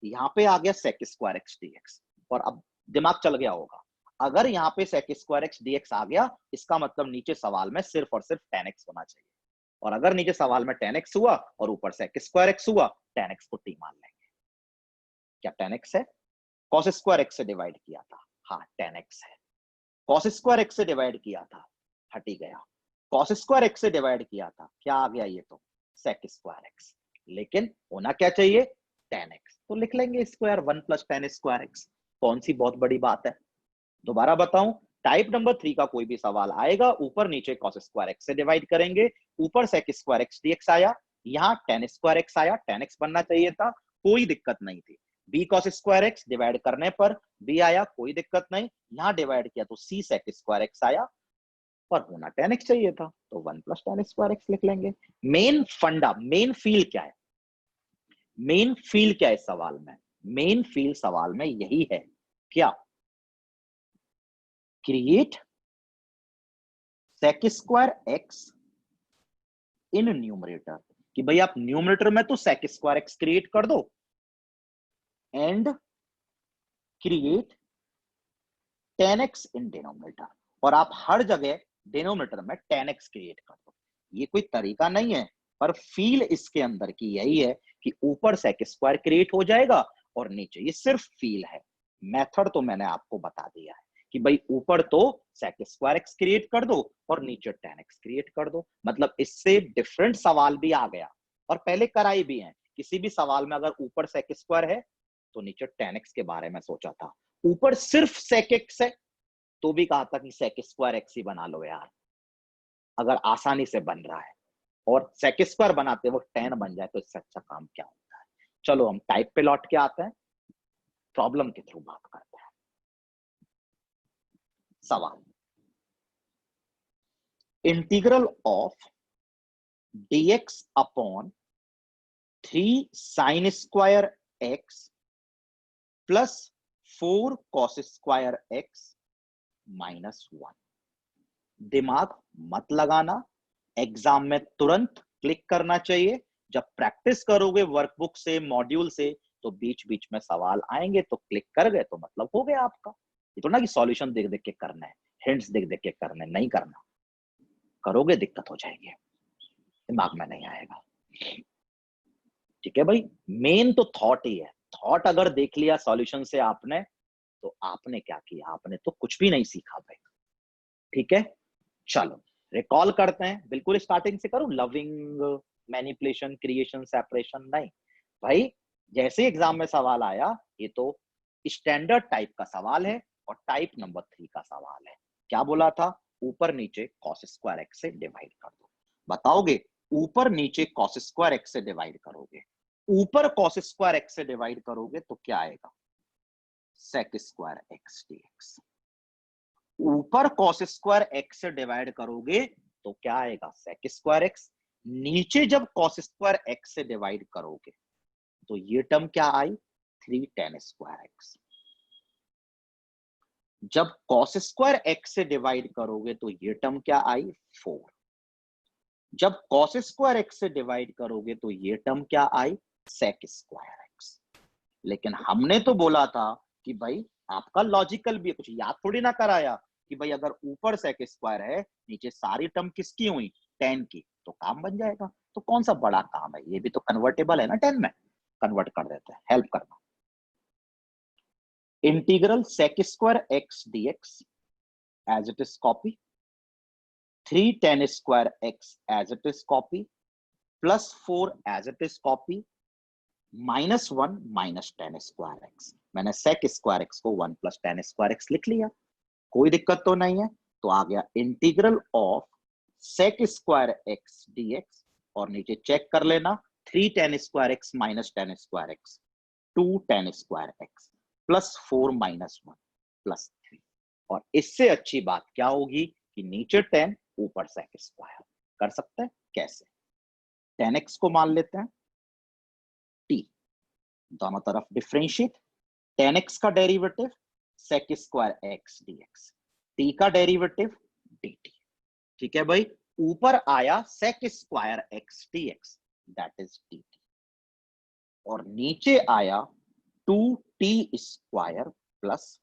यहां पे आ गया सेक स्क्वायर एक्स डीएक्स, और अब दिमाग चल गया होगा, अगर यहाँ पे सेक स्क्वायर एक्स डीएक्स आ गया, इसका मतलब नीचे सवाल में सिर्फ और सिर्फ tan x होना चाहिए, और अगर नीचे सवाल में tan x हुआ और ऊपर सेक स्क्वायर एक्स हुआ, tan x को t मान लेंगे। क्या tan x है, cos स्क्वायर एक्स से डिवाइड किया था, हाँ tan x है, cos स्क्वायर एक्स से डिवाइड किया था, हट ही गया, cos स्क्वायर एक्स से डिवाइड किया था, क्या आ गया, ये तो सेक स्क्वायर एक्स, लेकिन होना क्या चाहिए tan x, तो लिख लेंगे square 1 plus tan square x, कौन सी बहुत बड़ी बात है। दोबारा बताऊं, टाइप नंबर 3 का कोई भी सवाल आएगा, ऊपर नीचे cos स्क्वायर एक्स से डिवाइड करेंगे, ऊपर सेक स्क्वायर एक्स डीएक्स आया, यहाँ tan स्क्वायर एक्स आया, tan x बनना चाहिए था, कोई दिक्कत नहीं थी, b cos square x divide करने पर b आया, कोई दिक्कत नहीं, यहाँ डिवाइड किया तो c सेक स्क्वायर एक्स आया, पर होना tan x चाहिए था, तो 1 प्लस tan स्क्वायर एक्स लिख लेंगे। मेन फंडा, मेन फील क्या है, मेन फील क्या है सवाल में, मेन फील सवाल में यही है, क्या, create sec square x in numerator, कि भाई आप न्यूमरेटर में तो सेक स्क्वायर एक्स क्रिएट कर दो and create tan x in denominator, और आप हर जगह डिनोमिनेटर में tan x क्रिएट कर दो। ये कोई तरीका नहीं है, पर फील इसके अंदर की यही है कि ऊपर सेक स्क्वायर क्रिएट हो जाएगा और नीचे, ये सिर्फ फील है, मेथड तो मैंने आपको बता दिया है कि भाई ऊपर तो सेक स्क्वायर एक्स क्रिएट कर दो और नीचे tan x क्रिएट कर दो, मतलब इससे डिफरेंट सवाल भी आ गया, और पहले कराई भी है, किसी भी सवाल में अगर ऊपर सेक स्क्वायर है तो नीचे tan x के बारे में सोचा था, ऊपर सिर्फ सेक एक्स है तो भी कहा था कि सेक स्क्वायर एक्स ही बना लो यार, अगर आसानी से बन रहा है, और सेक स्क्वायर बनाते वक्त tan बन जाए तो इससे अच्छा काम क्या होता है। चलो हम टाइप पे लौट के आते हैं, प्रॉब्लम के थ्रू बात करते हैं। सवाल, integral of dx upon 3 sign square x plus 4 cos square x minus 1। दिमाग मत लगाना, एग्जाम में तुरंत क्लिक करना चाहिए। जब प्रैक्टिस करोगे वर्कबुक से, मॉड्यूल से, तो बीच बीच में सवाल आएंगे, तो क्लिक कर गए तो मतलब हो गया आपका। ये तो ना कि सॉल्यूशन देख देख के करना है, हिंट्स देख देख के करने नहीं करना, करोगे दिक्कत हो जाएगी, दिमाग में नहीं आएगा। ठीक है भाई, मेन तो थॉट ही है। थॉट अगर देख लिया सॉल्यूशन से आपने, तो आपने क्या किया? आपने तो कुछ भी नहीं सीखा भाई। ठीक है, चलो रिकॉल करते हैं। बिल्कुल स्टार्टिंग से करूं, लविंग, मैनिपुलेशन, क्रिएशन, सेपरेशन? नहीं भाई, जैसे एग्जाम में सवाल आया, ये तो स्टैंडर्ड टाइप का सवाल है और टाइप नंबर 3 का सवाल है। क्या बोला था? ऊपर नीचे कॉस स्क्वायर एक्स से डिवाइड कर दो। बताओगे ऊपर नीचे कॉस स्क्वायर एक्स से डिवाइड करोगे, ऊपर कॉस स्क्वायर एक्स से डिवाइड करोगे तो क्या आएगा? Sec square x dx. ऊपर कॉस स्क्वायर एक्स से डिवाइड करोगे तो क्या आएगा? Sec square x. नीचे जब कॉस स्क्वायर एक्स से डिवाइड करोगे तो ये टर्म क्या आई? 3 tan स्क्वायर एक्स। जब कॉस स्क्वायर एक्स से डिवाइड करोगे तो ये टर्म क्या आई? 4। जब कॉस स्क्वायर एक्स से डिवाइड करोगे तो ये टर्म क्या आई? सेक स्क्वायर एक्स। लेकिन हमने तो बोला था कि भाई आपका लॉजिकल भी है, कुछ याद थोड़ी ना कराया कि भाई अगर ऊपर सेक स्क्वायर है, नीचे सारी टर्म किसकी हुई? 10 की, तो काम बन जाएगा। तो कौन सा बड़ा काम है? ये भी तो कन्वर्टेबल है ना, 10 में कन्वर्ट कर देते हैं। हेल्प करना, integral sec square x dx as it is copy, 3 tan square x as it is copy, plus 4 as it is copy, -1 minus tan square x. मैंने सेक स्क्वायर एक्स को 1 plus tan square x लिख लिया, कोई दिक्कत तो नहीं है। तो आ गया integral of sec square x dx, और नीचे चेक कर लेना, 3 tan square x minus tan square x, 2 tan square x, plus 4 minus 1 plus 3। और इससे अच्छी बात क्या होगी कि नीचे 10 ऊपर सेक स्क्वायर। कर सकते हैं कैसे? tan x को मान लेते हैं t, दोनों तरफ डिफरेंशिएट, tan x का derivative sec square x dx, t का डेरिवेटिव dt। ठीक है भाई, ऊपर आया sec square x dx, that is dt, और नीचे आया 2t स्क्वायर प्लस।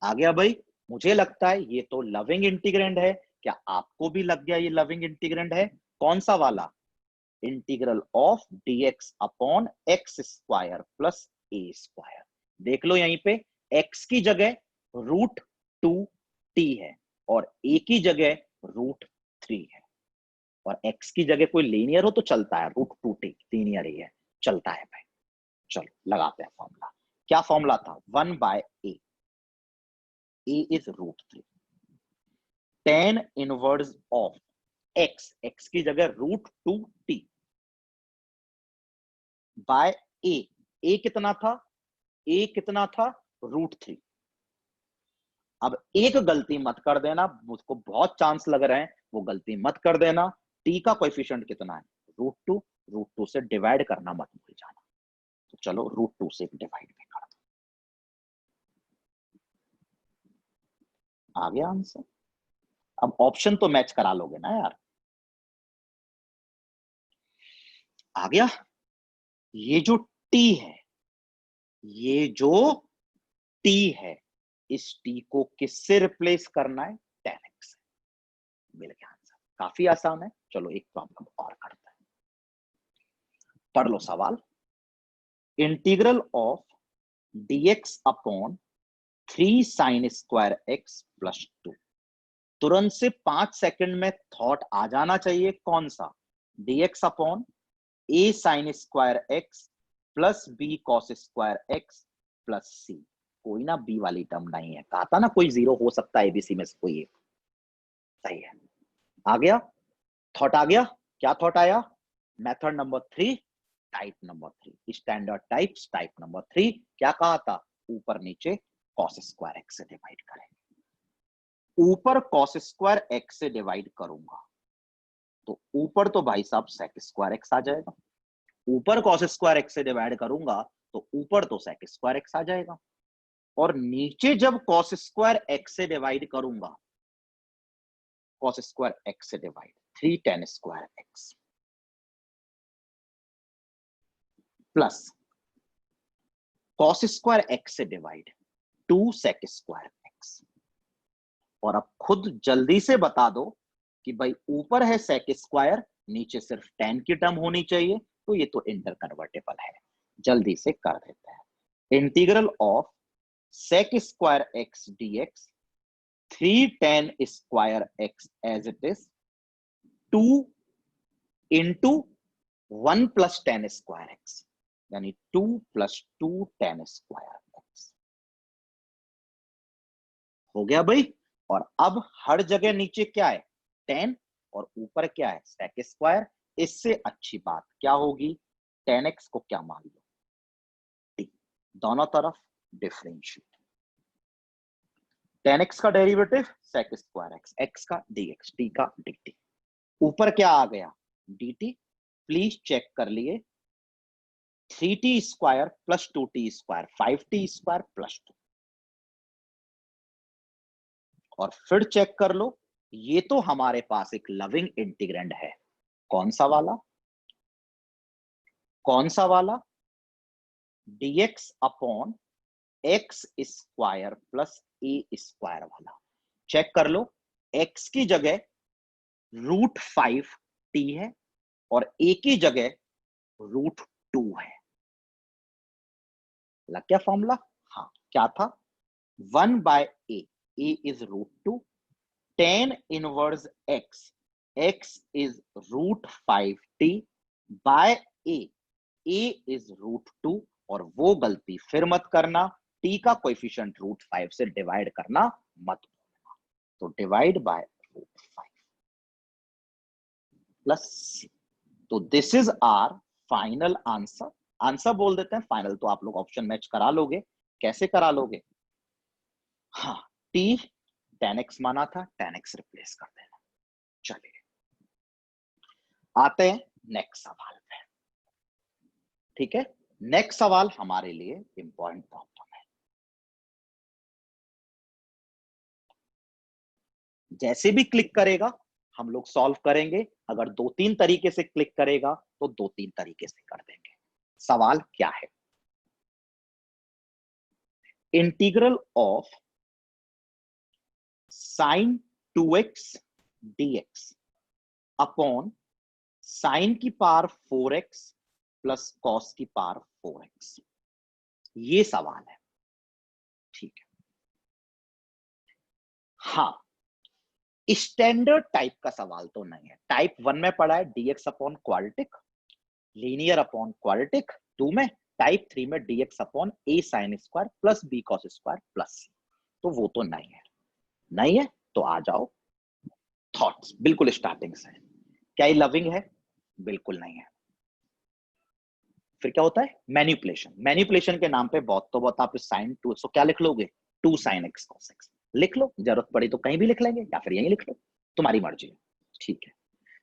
आ गया भाई? मुझे लगता है ये तो लविंग इंटीग्रेंड है। क्या आपको भी लग गया ये लविंग इंटीग्रेंड है? कौन सा वाला? Integral of dx upon x square plus a square. देख लो यहीं पे x की जगह √2t है और a की जगह √3 है, और x की जगह कोई लीनियर हो तो चलता है, √2t लीनियर ही है, चलता है भाई। चलो लगाते हैं फॉर्मूला। क्या फॉर्मूला था? 1/a, a is √3, tan inverse of x की जगह √2t बाय a कितना था? a कितना था? √3। अब एक गलती मत कर देना, मुझको बहुत चांस लग रहे हैं, वो गलती मत कर देना। t का कोएफिशिएंट कितना है? √2, √2 से डिवाइड करना मत भूल जाना। तो चलो √2 से डिवाइड भी कर दो। आ गया आंसर? अब ऑप्शन तो मैच करा लोगे ना यार? आ गया? ये जो t है, ये जो t है, इस t को किससे रिप्लेस करना है? tan x। मिल गया आंसर। काफी आसान है। चलो एक प्रॉब्लम और करते हैं, पढ़ लो सवाल। Integral of dx upon 3 sign square x plus 2। तुरंत से 5 सेकंड में थॉट आ जाना चाहिए। कौन सा? dx upon a sign square x plus b cos square x plus c। कोई ना b वाली टर्म नहीं है, कहा था ना कोई जीरो हो सकता है एबीसी में से कोई एक। सही है। आ गया? थॉट आ गया? क्या थॉट आया? Method number 3, type number 3, standard types type number 3। क्या कहा था? ऊपर नीचे कॉस स्क्वायर एक्स से डिवाइड करेंगे। ऊपर कॉस स्क्वायर एक्स से डिवाइड करूंगा तो ऊपर तो भाई साहब सेक स्क्वायर एक्स आ जाएगा, ऊपर कॉस स्क्वायर एक्स से डिवाइड करूंगा तो ऊपर तो सेक स्क्वायर एक्स आ जाएगा, और नीचे जब कॉस स्क्वायर एक्स से डिवाइड करूंगा, कॉस स्क्वायर एक्स से divide 3 tan square x plus cos square x से डिवाइड 2 sec स्क्वायर एक्स। और अब खुद जल्दी से बता दो कि भाई ऊपर है sec स्क्वायर, नीचे सिर्फ tan की टर्म होनी चाहिए, तो ये तो इंटर कन्वर्टेबल है, जल्दी से कर देते हैं। Integral of sec square x dx 3 tan square x as it is 2 into 1 plus tan square x, यानी 2 + 2 tan स्क्वायर एक्स। हो गया भाई। और अब हर जगह नीचे क्या है? tan, और ऊपर क्या है? sec square. इससे अच्छी बात क्या होगी? tan x को क्या मान लो? t, दोनों तरफ डिफरेंशिएट। tan x का डेरिवेटिव sec स्क्वायर x का dx, t का dt। ऊपर क्या आ गया? dt। प्लीज चेक कर लिए, 3t square plus 2t square 5t square plus 2। और फिर चेक कर लो, ये तो हमारे पास एक लविंग इंटीग्रेंड है। कौन सा वाला? कौन सा वाला? dx upon x square plus a square वाला। चेक कर लो, x की जगह √5t है और a की जगह √2 है। लग क्या फॉर्मूला? हाँ, क्या था? 1/a, a इज √2, tan इनवर्स x, x is √5t by a, a is √2। और वो गलती फिर मत करना, t का कोएफिशिएंट √5 से डिवाइड करना मत भूलना। तो डिवाइड बाय √5 प्लस c। तो this is our final answer. Answer बोल देते हैं, फाइनल तो आप लोग ऑप्शन मैच करा लोगे। कैसे करा लोगे? हाँ, t tan x माना था, tan x रिप्लेस कर देना। चलिए आते हैं नेक्स्ट सवाल पे। ठीक है, नेक्स्ट सवाल हमारे लिए इंपॉर्टेंट प्रॉब्लम है। जैसे भी क्लिक करेगा हम लोग सॉल्व करेंगे, अगर 2-3 तरीके से क्लिक करेगा तो 2-3 तरीके से कर देंगे। सवाल क्या है? Integral of sin 2x dx upon sin की पावर 4x प्लस cos की पावर 4x, ये सवाल है। ठीक है, हाँ, स्टैंडर्ड टाइप का सवाल तो नहीं है। टाइप 1 में पढ़ा है dx upon quadratic, linear upon quadratic. 2 में, टाइप 3 में dx upon a sin square plus b cos square plus c। तो वो तो नहीं है। नहीं है तो आ जाओ थॉट्स, बिल्कुल स्टार्टिंग से। क्या ये लविंग है? बिल्कुल नहीं है। फिर क्या होता है? मैनिपुलेशन। मैनिपुलेशन के नाम पे बहुत तो बहुत आप sin 2 तो क्या लिख लोगे? 2 sin x cos x लिख लो, जरूरत पड़ी तो कहीं भी लिख लेंगे या फिर यहीं लिख लो, तुम्हारी मर्जी है। ठीक है,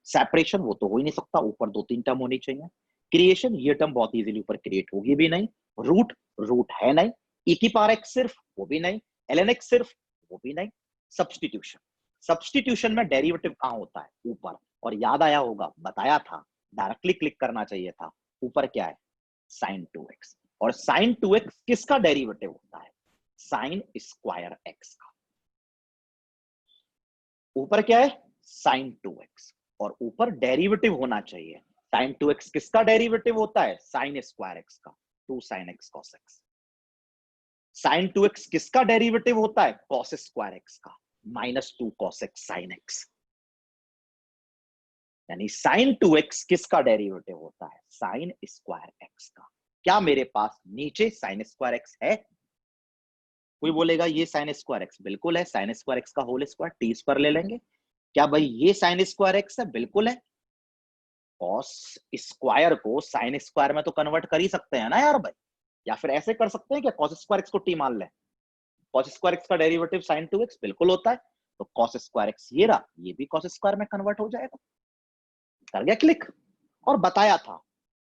सेपरेशन वो तो हो ही नहीं सकता, ऊपर 2-3 टर्म होनी चाहिए। क्रिएशन, ये टर्म बहुत इजीली ऊपर क्रिएट होगी भी नहीं। रूट, रूट है नहीं। e की पावर x सिर्फ, वो भी नहीं। ln x सिर्फ, वो भी नहीं। सब्सटीट्यूशन, सब्सटीट्यूशन में डेरिवेटिव कहां होता है? ऊपर। और याद आया होगा, बताया था, डायरेक्टली क्लिक करना चाहिए था। ऊपर क्या है? sin 2x। और sin 2x किसका डेरिवेटिव होता है? sin स्क्वायर x का। ऊपर क्या है? sin 2x, और ऊपर डेरिवेटिव होना चाहिए। sin 2x किसका डेरिवेटिव होता है? sin स्क्वायर x का, 2 sin x cos x। sin 2x किसका डेरिवेटिव होता है? cos स्क्वायर x का, -2 cos x sin x। यानी sin 2x किसका डेरिवेटिव होता है? sin स्क्वायर x का। क्या मेरे पास नीचे sin स्क्वायर x है? कोई बोलेगा ये sin स्क्वायर x, बिल्कुल है। sin स्क्वायर x का होल स्क्वायर t स्क्वायर ले लेंगे। क्या भाई ये sin स्क्वायर x है? बिल्कुल है। कॉस स्क्वायर को साइन स्क्वायर में तो कन्वर्ट कर ही सकते हैं ना यार भाई, या फिर ऐसे कर सकते हैं कि कॉस स्क्वायर एक्स को टी मान लें। कॉस स्क्वायर एक्स का डेरिवेटिव साइन 2x बिल्कुल होता है, तो कॉस स्क्वायर एक्स ये रहा, ये भी कॉस स्क्वायर में कन्वर्ट हो जाएगा। कर गया क्लिक। और बताया था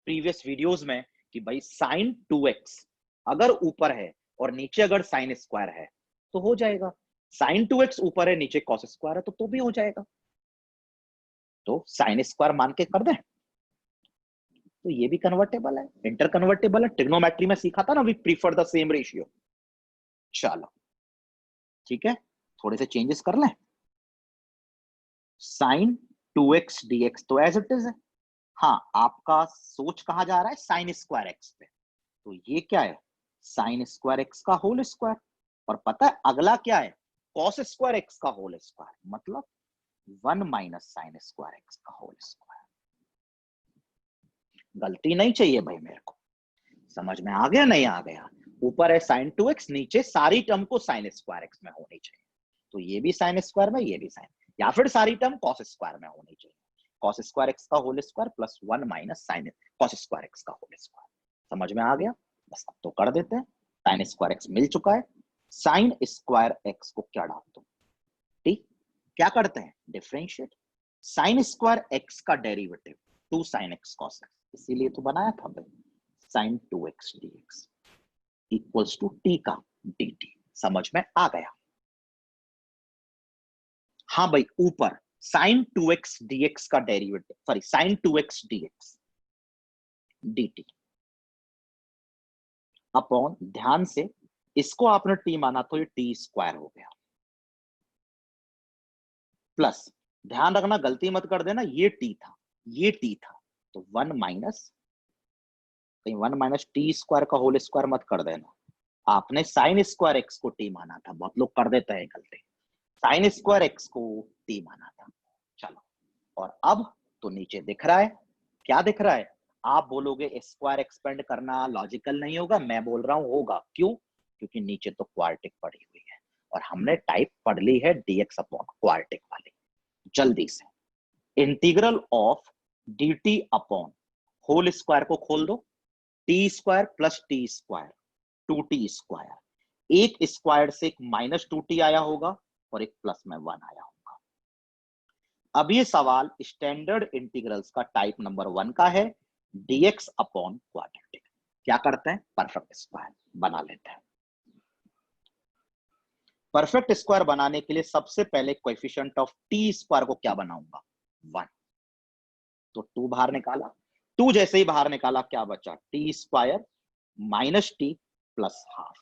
प्रीवियस वीडियोस में कि भाई साइन 2x अगर ऊपर है और नीचे अगर साइन स्क्वायर है तो हो जाएगा, साइन 2x ऊपर है नीचे कॉस स्क्वायर है तो भी हो जाएगा। तो साइन स्क्वायर मान के कर दें, तो ये भी कन्वर्टेबल है, इंटर कन्वर्टेबल है। ट्रिग्नोमेट्री में सीखा था ना, we prefer the same ratio. चलो ठीक है, थोड़े से चेंजेस कर लें। साइन 2x dx तो एज इट इज है। हाँ, आपका सोच कहां जा रहा है, साइन स्क्वायर एक्स पे, तो ये क्या है, साइन स्क्वायर एक्स का होल स्क्वायर। और पता है अगला क्या है, कॉस स्क्वायर एक्स का होल स्क्वायर, मतलब 1 माइनस साइन स्क्वायर एक्स का होल स्क्वायर। गलती नहीं चाहिए भाई मेरे को, समझ में आ गया नहीं आ गया। ऊपर है साइन 2x, नीचे सारी टर्म को साइन स्क्वायर एक्स में होनी चाहिए, तो ये भी साइन स्क्वायर में, ये भी साइन, या फिर सारी टर्म कॉस स्क्वायर में होनी चाहिए। कॉस स्क्वायर एक्स का whole square plus 1 minus sine cos square x का होल स्क्वायर। समझ में आ गया, बस अब तो कर देते हैं। साइन स्क्वायर एक्स मिल चुका है, साइन स्क्वायर एक्स को क्या डाल दो, ठीक। क्या करते हैं, डिफरेंशिएट। साइन स्क्वायर एक्स का derivative 2 sine x cos x, इसीलिए तो बनाया था भाई, sine 2x dx equals to t का dt। समझ में आ गया। हाँ भाई, ऊपर साइन 2x dx का derivative, sorry sine 2x dx dt upon, ध्यान से इसको आपने t माना तो ये t स्क्वायर हो गया, प्लस ध्यान रखना गलती मत कर देना, ये t था, ये t था, तो 1 माइनस, 1 माइनस टी स्क्वायर का होल स्क्वायर मत कर देना। आपने साइन स्क्वायर एक्स को टी माना था, बहुत लोग कर देते हैं गलती, साइन स्क्वायर एक्स को टी माना था। चलो, और अब तो नीचे दिख रहा है, क्या दिख रहा है, आप बोलोगे स्क्वायर एक्सपेंड करना लॉजिकल नहीं होगा, मैं बोल रहा हूं होगा। क्यों, क्योंकि नीचे तो क्वार्टिक पड़ी हुई है और हमने टाइप पढ़ ली है dx अपॉन क्वार्टिक वाली। जल्दी से integral of dt upon whole square को खोल दो, t square plus t square 2t square, एक स्क्वायर से एक माइनस 2t आया होगा और एक प्लस में 1 आया होगा। अब ये सवाल स्टैंडर्ड इंटीग्रल्स का टाइप नंबर 1 का है, dx अपॉन क्वाड्रेटिक। क्या करते हैं, परफेक्ट स्क्वायर बना लेते हैं। परफेक्ट स्क्वायर बनाने के लिए सबसे पहले कोएफिशिएंट ऑफ टी स्क्वायर को क्या बनाऊंगा, 1, तो 2 बाहर निकाला, 2 जैसे ही बाहर निकाला क्या बचा, T square minus T plus half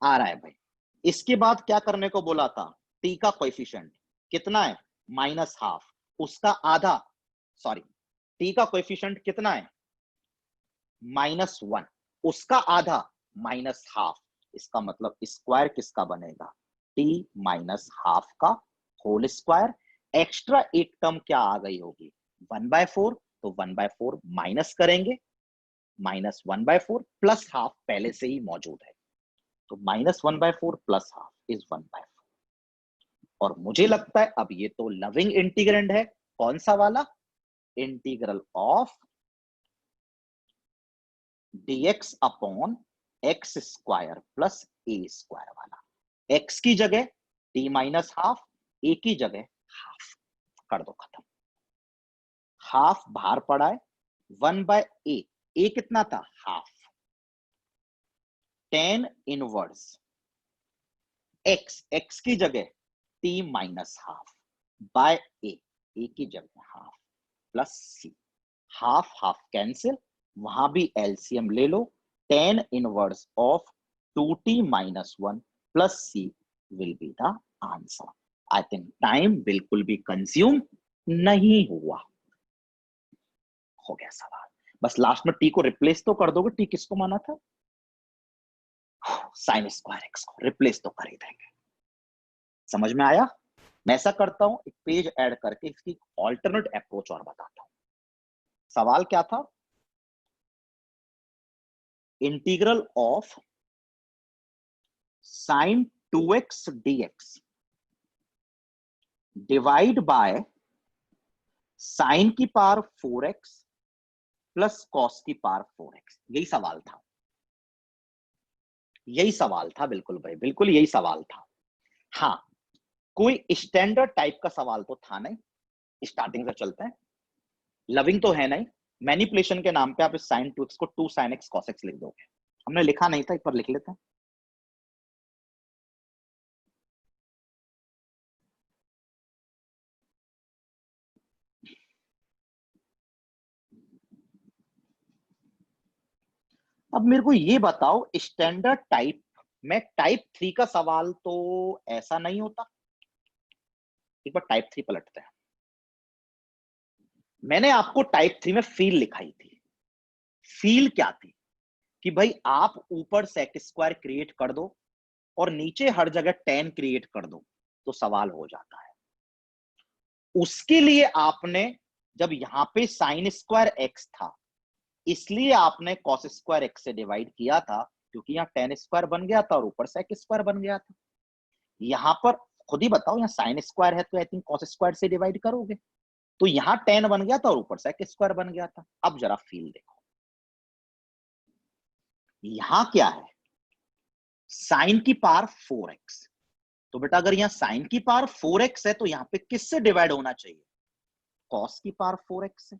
आ रहा है भाई। इसके बाद क्या करने को बोला था, टी का कोएफिशिएंट कितना है, माइनस हाफ, उसका आधा, सॉरी टी का कोएफिशिएंट कितना है, -1, उसका आधा माइनस हाफ, इसका मतलब स्क्वायर किसका बनेगा, टी माइनस हाफ का होल स्क्वायर। एक्स्ट्रा एक टर्म क्या आ गई होगी, 1/4, तो 1/4 माइनस करेंगे, -1/4 प्लस हाफ पहले से ही मौजूद है, तो -1/4 प्लस हाफ इज 1/4। और मुझे लगता है अब ये तो लविंग इंटीग्रेंड है, कौन सा वाला, integral of dx upon x square plus a square वाला। x की जगह t माइनस हाफ, a की जगह हाफ, कर दो खत्म। हाफ बाहर पड़ा है, 1/a, a कितना था, हाफ, tan इनवर्स x की जगह t minus half by a की जगह half plus c, half half cancel, वहां भी एलसीएम ले लो, tan inverse of 2t minus 1 plus c will be the answer. I think time बिल्कुल भी कंज्यूम नहीं हुआ, हो गया सवाल। बस लास्ट में टी को रिप्लेस तो कर दोगे, टी किसको माना था, साइन स्क्वायर एक्स को रिप्लेस तो कर ही देंगे। समझ में आया, मैं ऐसा करता हूं, एक पेज ऐड करके इसकी ऑल्टरनेट अप्रोच और बताता हूं। सवाल क्या था, integral of sine 2x dx divide by sine की पावर 4x प्लस कॉस की पावर 4x, यही सवाल था, यही सवाल था, बिल्कुल भाई, बिल्कुल यही सवाल था। हाँ, कोई स्टैंडर्ड टाइप का सवाल तो था नहीं, स्टार्टिंग से चलते हैं। लविंग तो है नहीं, मैनिपुलेशन के नाम पे आप इस साइन 2x को 2 sin x cos x लिख दोगे। हमने लिखा नहीं था, एक बार लिख लेते हैं। अब मेरे को ये बताओ, स्टैंडर्ड टाइप में टाइप 3 का सवाल तो ऐसा नहीं होता। एक बार टाइप 3 पलटते हैं। मैंने आपको टाइप 3 में फील लिखाई थी। फील क्या थी कि भाई आप ऊपर सेक स्क्वायर क्रिएट कर दो और नीचे हर जगह टेन क्रिएट कर दो तो सवाल हो जाता है। उसके लिए आपने, जब यहां पे साइन स्क्वायर एक्स था, इसलिए आपने कॉस स्क्वायर एक्स से डिवाइड किया था, क्योंकि यहाँ टेन स्क्वायर बन गया था और ऊपर सेक स्क्वायर बन गया था। यहां पर खुद ही बताओ, यहाँ साइन स्क्वायर है तो आई थिंक कॉस स्क्वायर से डिवाइड करोगे, तो यहाँ टेन बन गया था और ऊपर सेक स्क्वायर बन गया था। अब जरा फील देखो, यहां क्या है, साइन की पावर 4x। तो बेटा अगर यहाँ साइन की पावर 4x है तो यहाँ पे किससे डिवाइड होना चाहिए? कॉस की पावर 4x से।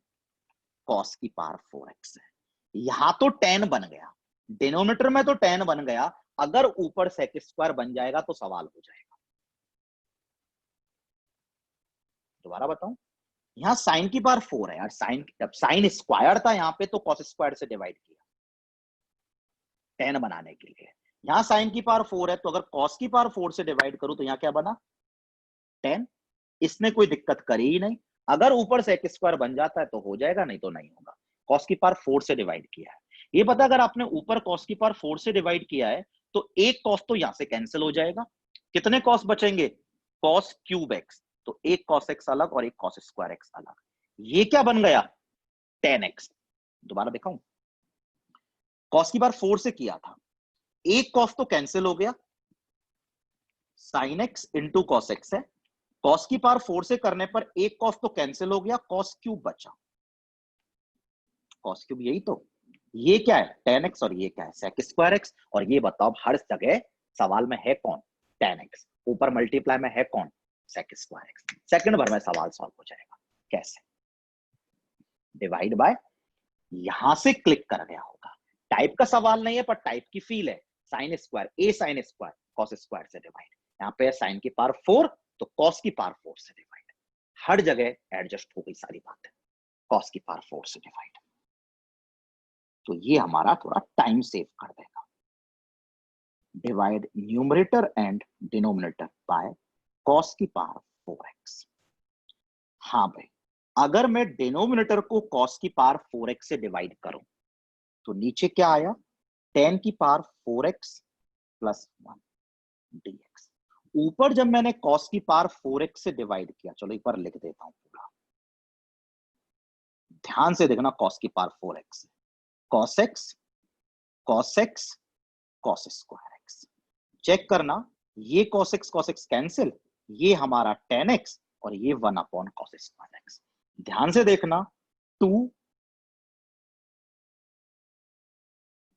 कॉस की पावर 4x है। यहां तो 10 बन गया, डिनोमिनेटर में तो 10 बन गया, अगर ऊपर सेक स्क्वायर बन जाएगा तो सवाल हो जाएगा। दोबारा बताऊं, यहां साइन की पावर 4 है यार, साइन स्क्वायर था यहाँ पे तो कॉस स्क्वायर से डिवाइड किया 10 बनाने के लिए। यहां साइन की पावर 4 है तो अगर कॉस की पावर 4 से डिवाइड करूं तो यहां क्या बना? 10। इसने कोई दिक्कत करी ही नहीं, अगर ऊपर से एक स्क्वायर बन जाता है तो हो जाएगा, नहीं तो नहीं होगा। कॉस की पावर 4 से डिवाइड किया है, ये पता, अगर आपने ऊपर कॉस की पावर 4 से डिवाइड किया है तो एक कॉस तो यहां से कैंसिल हो जाएगा। कितने कॉस बचेंगे? कॉस क्यूब एक्स, तो एक कॉस एक्स अलग और एक कॉस स्क्वायर एक्स अलग। ये क्या बन गया? 10x। दोबारा दिखाऊं, कॉस की पावर 4 से किया था, एक कॉस तो कैंसिल हो गया, sine x into cos x है। कॉस की पावर 4 से करने पर एक कॉस तो कैंसिल हो गया, कॉस क्यूब बचा। कॉस क्यूब यही तो, ये क्या है? 10x और ये क्या है? Sec square x. और ये बताओ, हर जगह सवाल में है कौन? 10x। ऊपर मल्टीप्लाई में है कौन? सेक स्क्वायर एक्स। सेकंड भर में सवाल सॉल्व हो जाएगा। कैसे? डिवाइड बाय, यहां से क्लिक कर गया होगा। टाइप का सवाल नहीं है पर टाइप की फील है। साइन स्क्वायर, ए साइन स्क्वायर कॉस स्क्वायर से डिवाइड, यहाँ पे साइन की पावर 4 तो कॉस की पावर 4 से डिवाइड। हर जगह एडजस्ट हो गई सारी बातें, कॉस की पावर 4 से डिवाइड। तो ये हमारा थोड़ा टाइम सेव कर देगा। Divide numerator and denominator by cos की पावर 4x। हाँ भाई, अगर मैं डिनोमिनेटर को कॉस की पावर 4x से डिवाइड करूं तो नीचे क्या आया? 10 की पावर 4x प्लस 1 dx। ऊपर जब मैंने कॉस की पावर 4x से डिवाइड किया, चलो एक बार लिख देता हूं पूरा, ध्यान से देखना, कॉस की power 4x, cos x cos x cos square x. Check करना, ये cos x कैंसिल, ये हमारा 10x और ये 1 अपॉन कॉस स्क्वायर एक्स। ध्यान से देखना, 2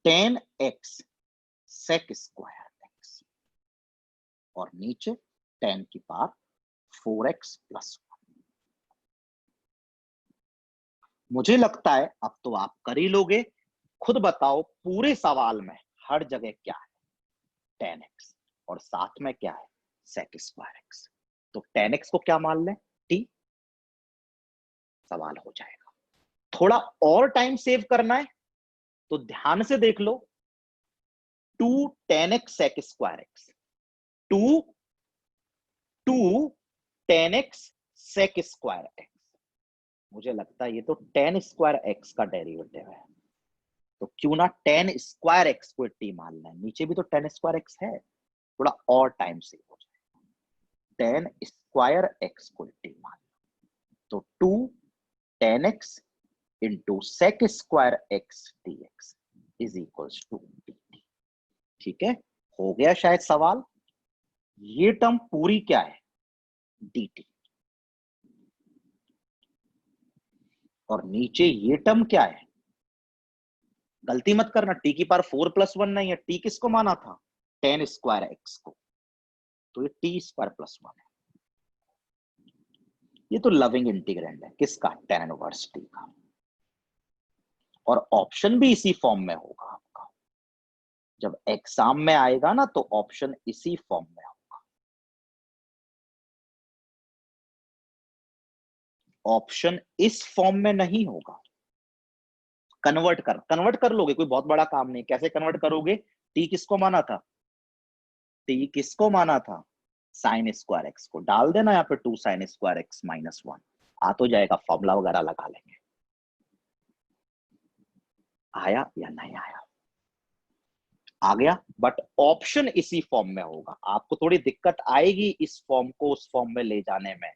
10x सेक स्क्वायर एक्स और नीचे 10 की पावर 4x प्लस 1। मुझे लगता है अब तो आप कर ही लोगे। खुद बताओ, पूरे सवाल में हर जगह क्या है? 10x और साथ में क्या है? Sec square x. तो 10x को क्या मान लें? t। सवाल हो जाएगा। थोड़ा और टाइम सेव करना है तो ध्यान से देख लो, 2 10x sec square x, 2 10x sec square x. मुझे लगता है ये तो 10 स्क्वायर एक्स का डेरिवेटिव है, तो क्यों ना 10 स्क्वायर एक्स को टी मान लें। नीचे भी तो 10 स्क्वायर एक्स है, थोड़ा और टाइम सेव हो जाए। 10 स्क्वायर एक्स को टी मान लें तो 2 10x into sec square x dx is equals to dt। ठीक है, हो गया शायद सवाल। ये टर्म पूरी क्या है? dt। और नीचे ये टर्म क्या है, गलती मत करना, टी की पावर 4 + 1 नहीं है, टी किसको माना था, tan स्क्वायर एक्स को, तो ये टी स्क्वायर प्लस 1 है। ये तो लविंग इंटीग्रेंड है किसका, tan इनवर्स टी का, और ऑप्शन भी इसी फॉर्म में होगा आपका, जब एग्जाम में आएगा ना तो ऑप्शन इसी फॉर्म में होगा, ऑप्शन इस फॉर्म में नहीं होगा। कन्वर्ट कर लोगे, कोई बहुत बड़ा काम नहीं, कैसे कन्वर्ट करोगे, टी किसको माना था, टी किसको माना था, साइन स्क्वायर एक्स को, डाल देना यहाँ पे 2 sin स्क्वायर एक्स माइनस 1, आ तो जाएगा, फॉर्मूला वगैरह लगा लेंगे। आया या नहीं आया, आ गया, बट ऑप्शन इसी फॉर्म में होगा, आपको थोड़ी दिक्कत आएगी इस फॉर्म को उस फॉर्म में ले जाने में,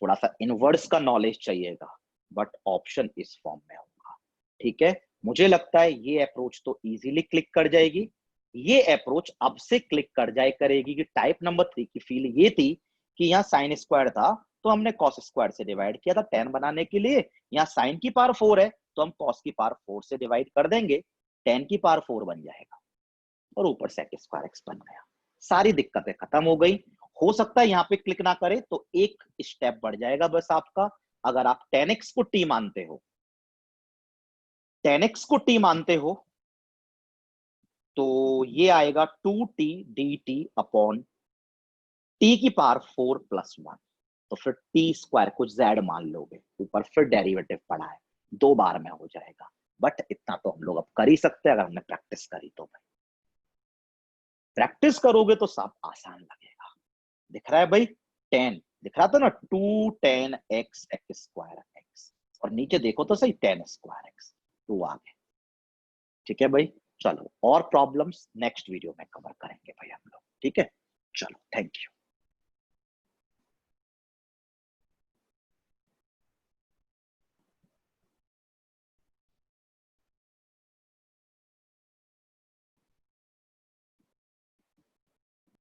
थोड़ा सा इनवर्स का नॉलेज चाहिएगा, बट ऑप्शन इस फॉर्म में होगा। ठीक है, मुझे लगता है ये अप्रोच तो इजीली क्लिक कर जाएगी, ये अप्रोच अब से क्लिक कर जाए करेगी कि टाइप नंबर 3 की फील ये थी कि यहाँ साइन स्क्वायर था तो हमने कॉस स्क्वायर से डिवाइड किया था tan बनाने के लिए, यहाँ साइन की पावर 4 है तो हम कॉस की पावर 4 से डिवाइड कर देंगे, tan की पावर 4 बन जाएगा और ऊपर sec स्क्वायर एक्स बन गया, सारी दिक्कतें खत्म हो गई। हो सकता है यहाँ पे क्लिक ना करे तो एक स्टेप बढ़ जाएगा बस आपका, अगर आप tan x को t मानते हो, tan x को t मानते हो तो ये आएगा 2t dt अपॉन टी की पावर 4 + 1, तो फिर टी स्क्वायर कुछ z मान लोगे, ऊपर फिर डेरिवेटिव पढ़ा है, 2 बार में हो जाएगा, बट इतना तो हम लोग अब कर ही सकते हैं अगर हमने प्रैक्टिस करी तो। भाई प्रैक्टिस करोगे तो सब आसान लगेगा। दिख रहा है भाई, 10 दिख रहा था ना, 2 tan x स्क्वायर एक्स, और नीचे देखो तो सही tan स्क्वायर एक्स, 2 आ गए। ठीक है भाई, चलो और प्रॉब्लम्स नेक्स्ट वीडियो में कवर करेंगे भाई हम लोग, ठीक है, चलो थैंक यू।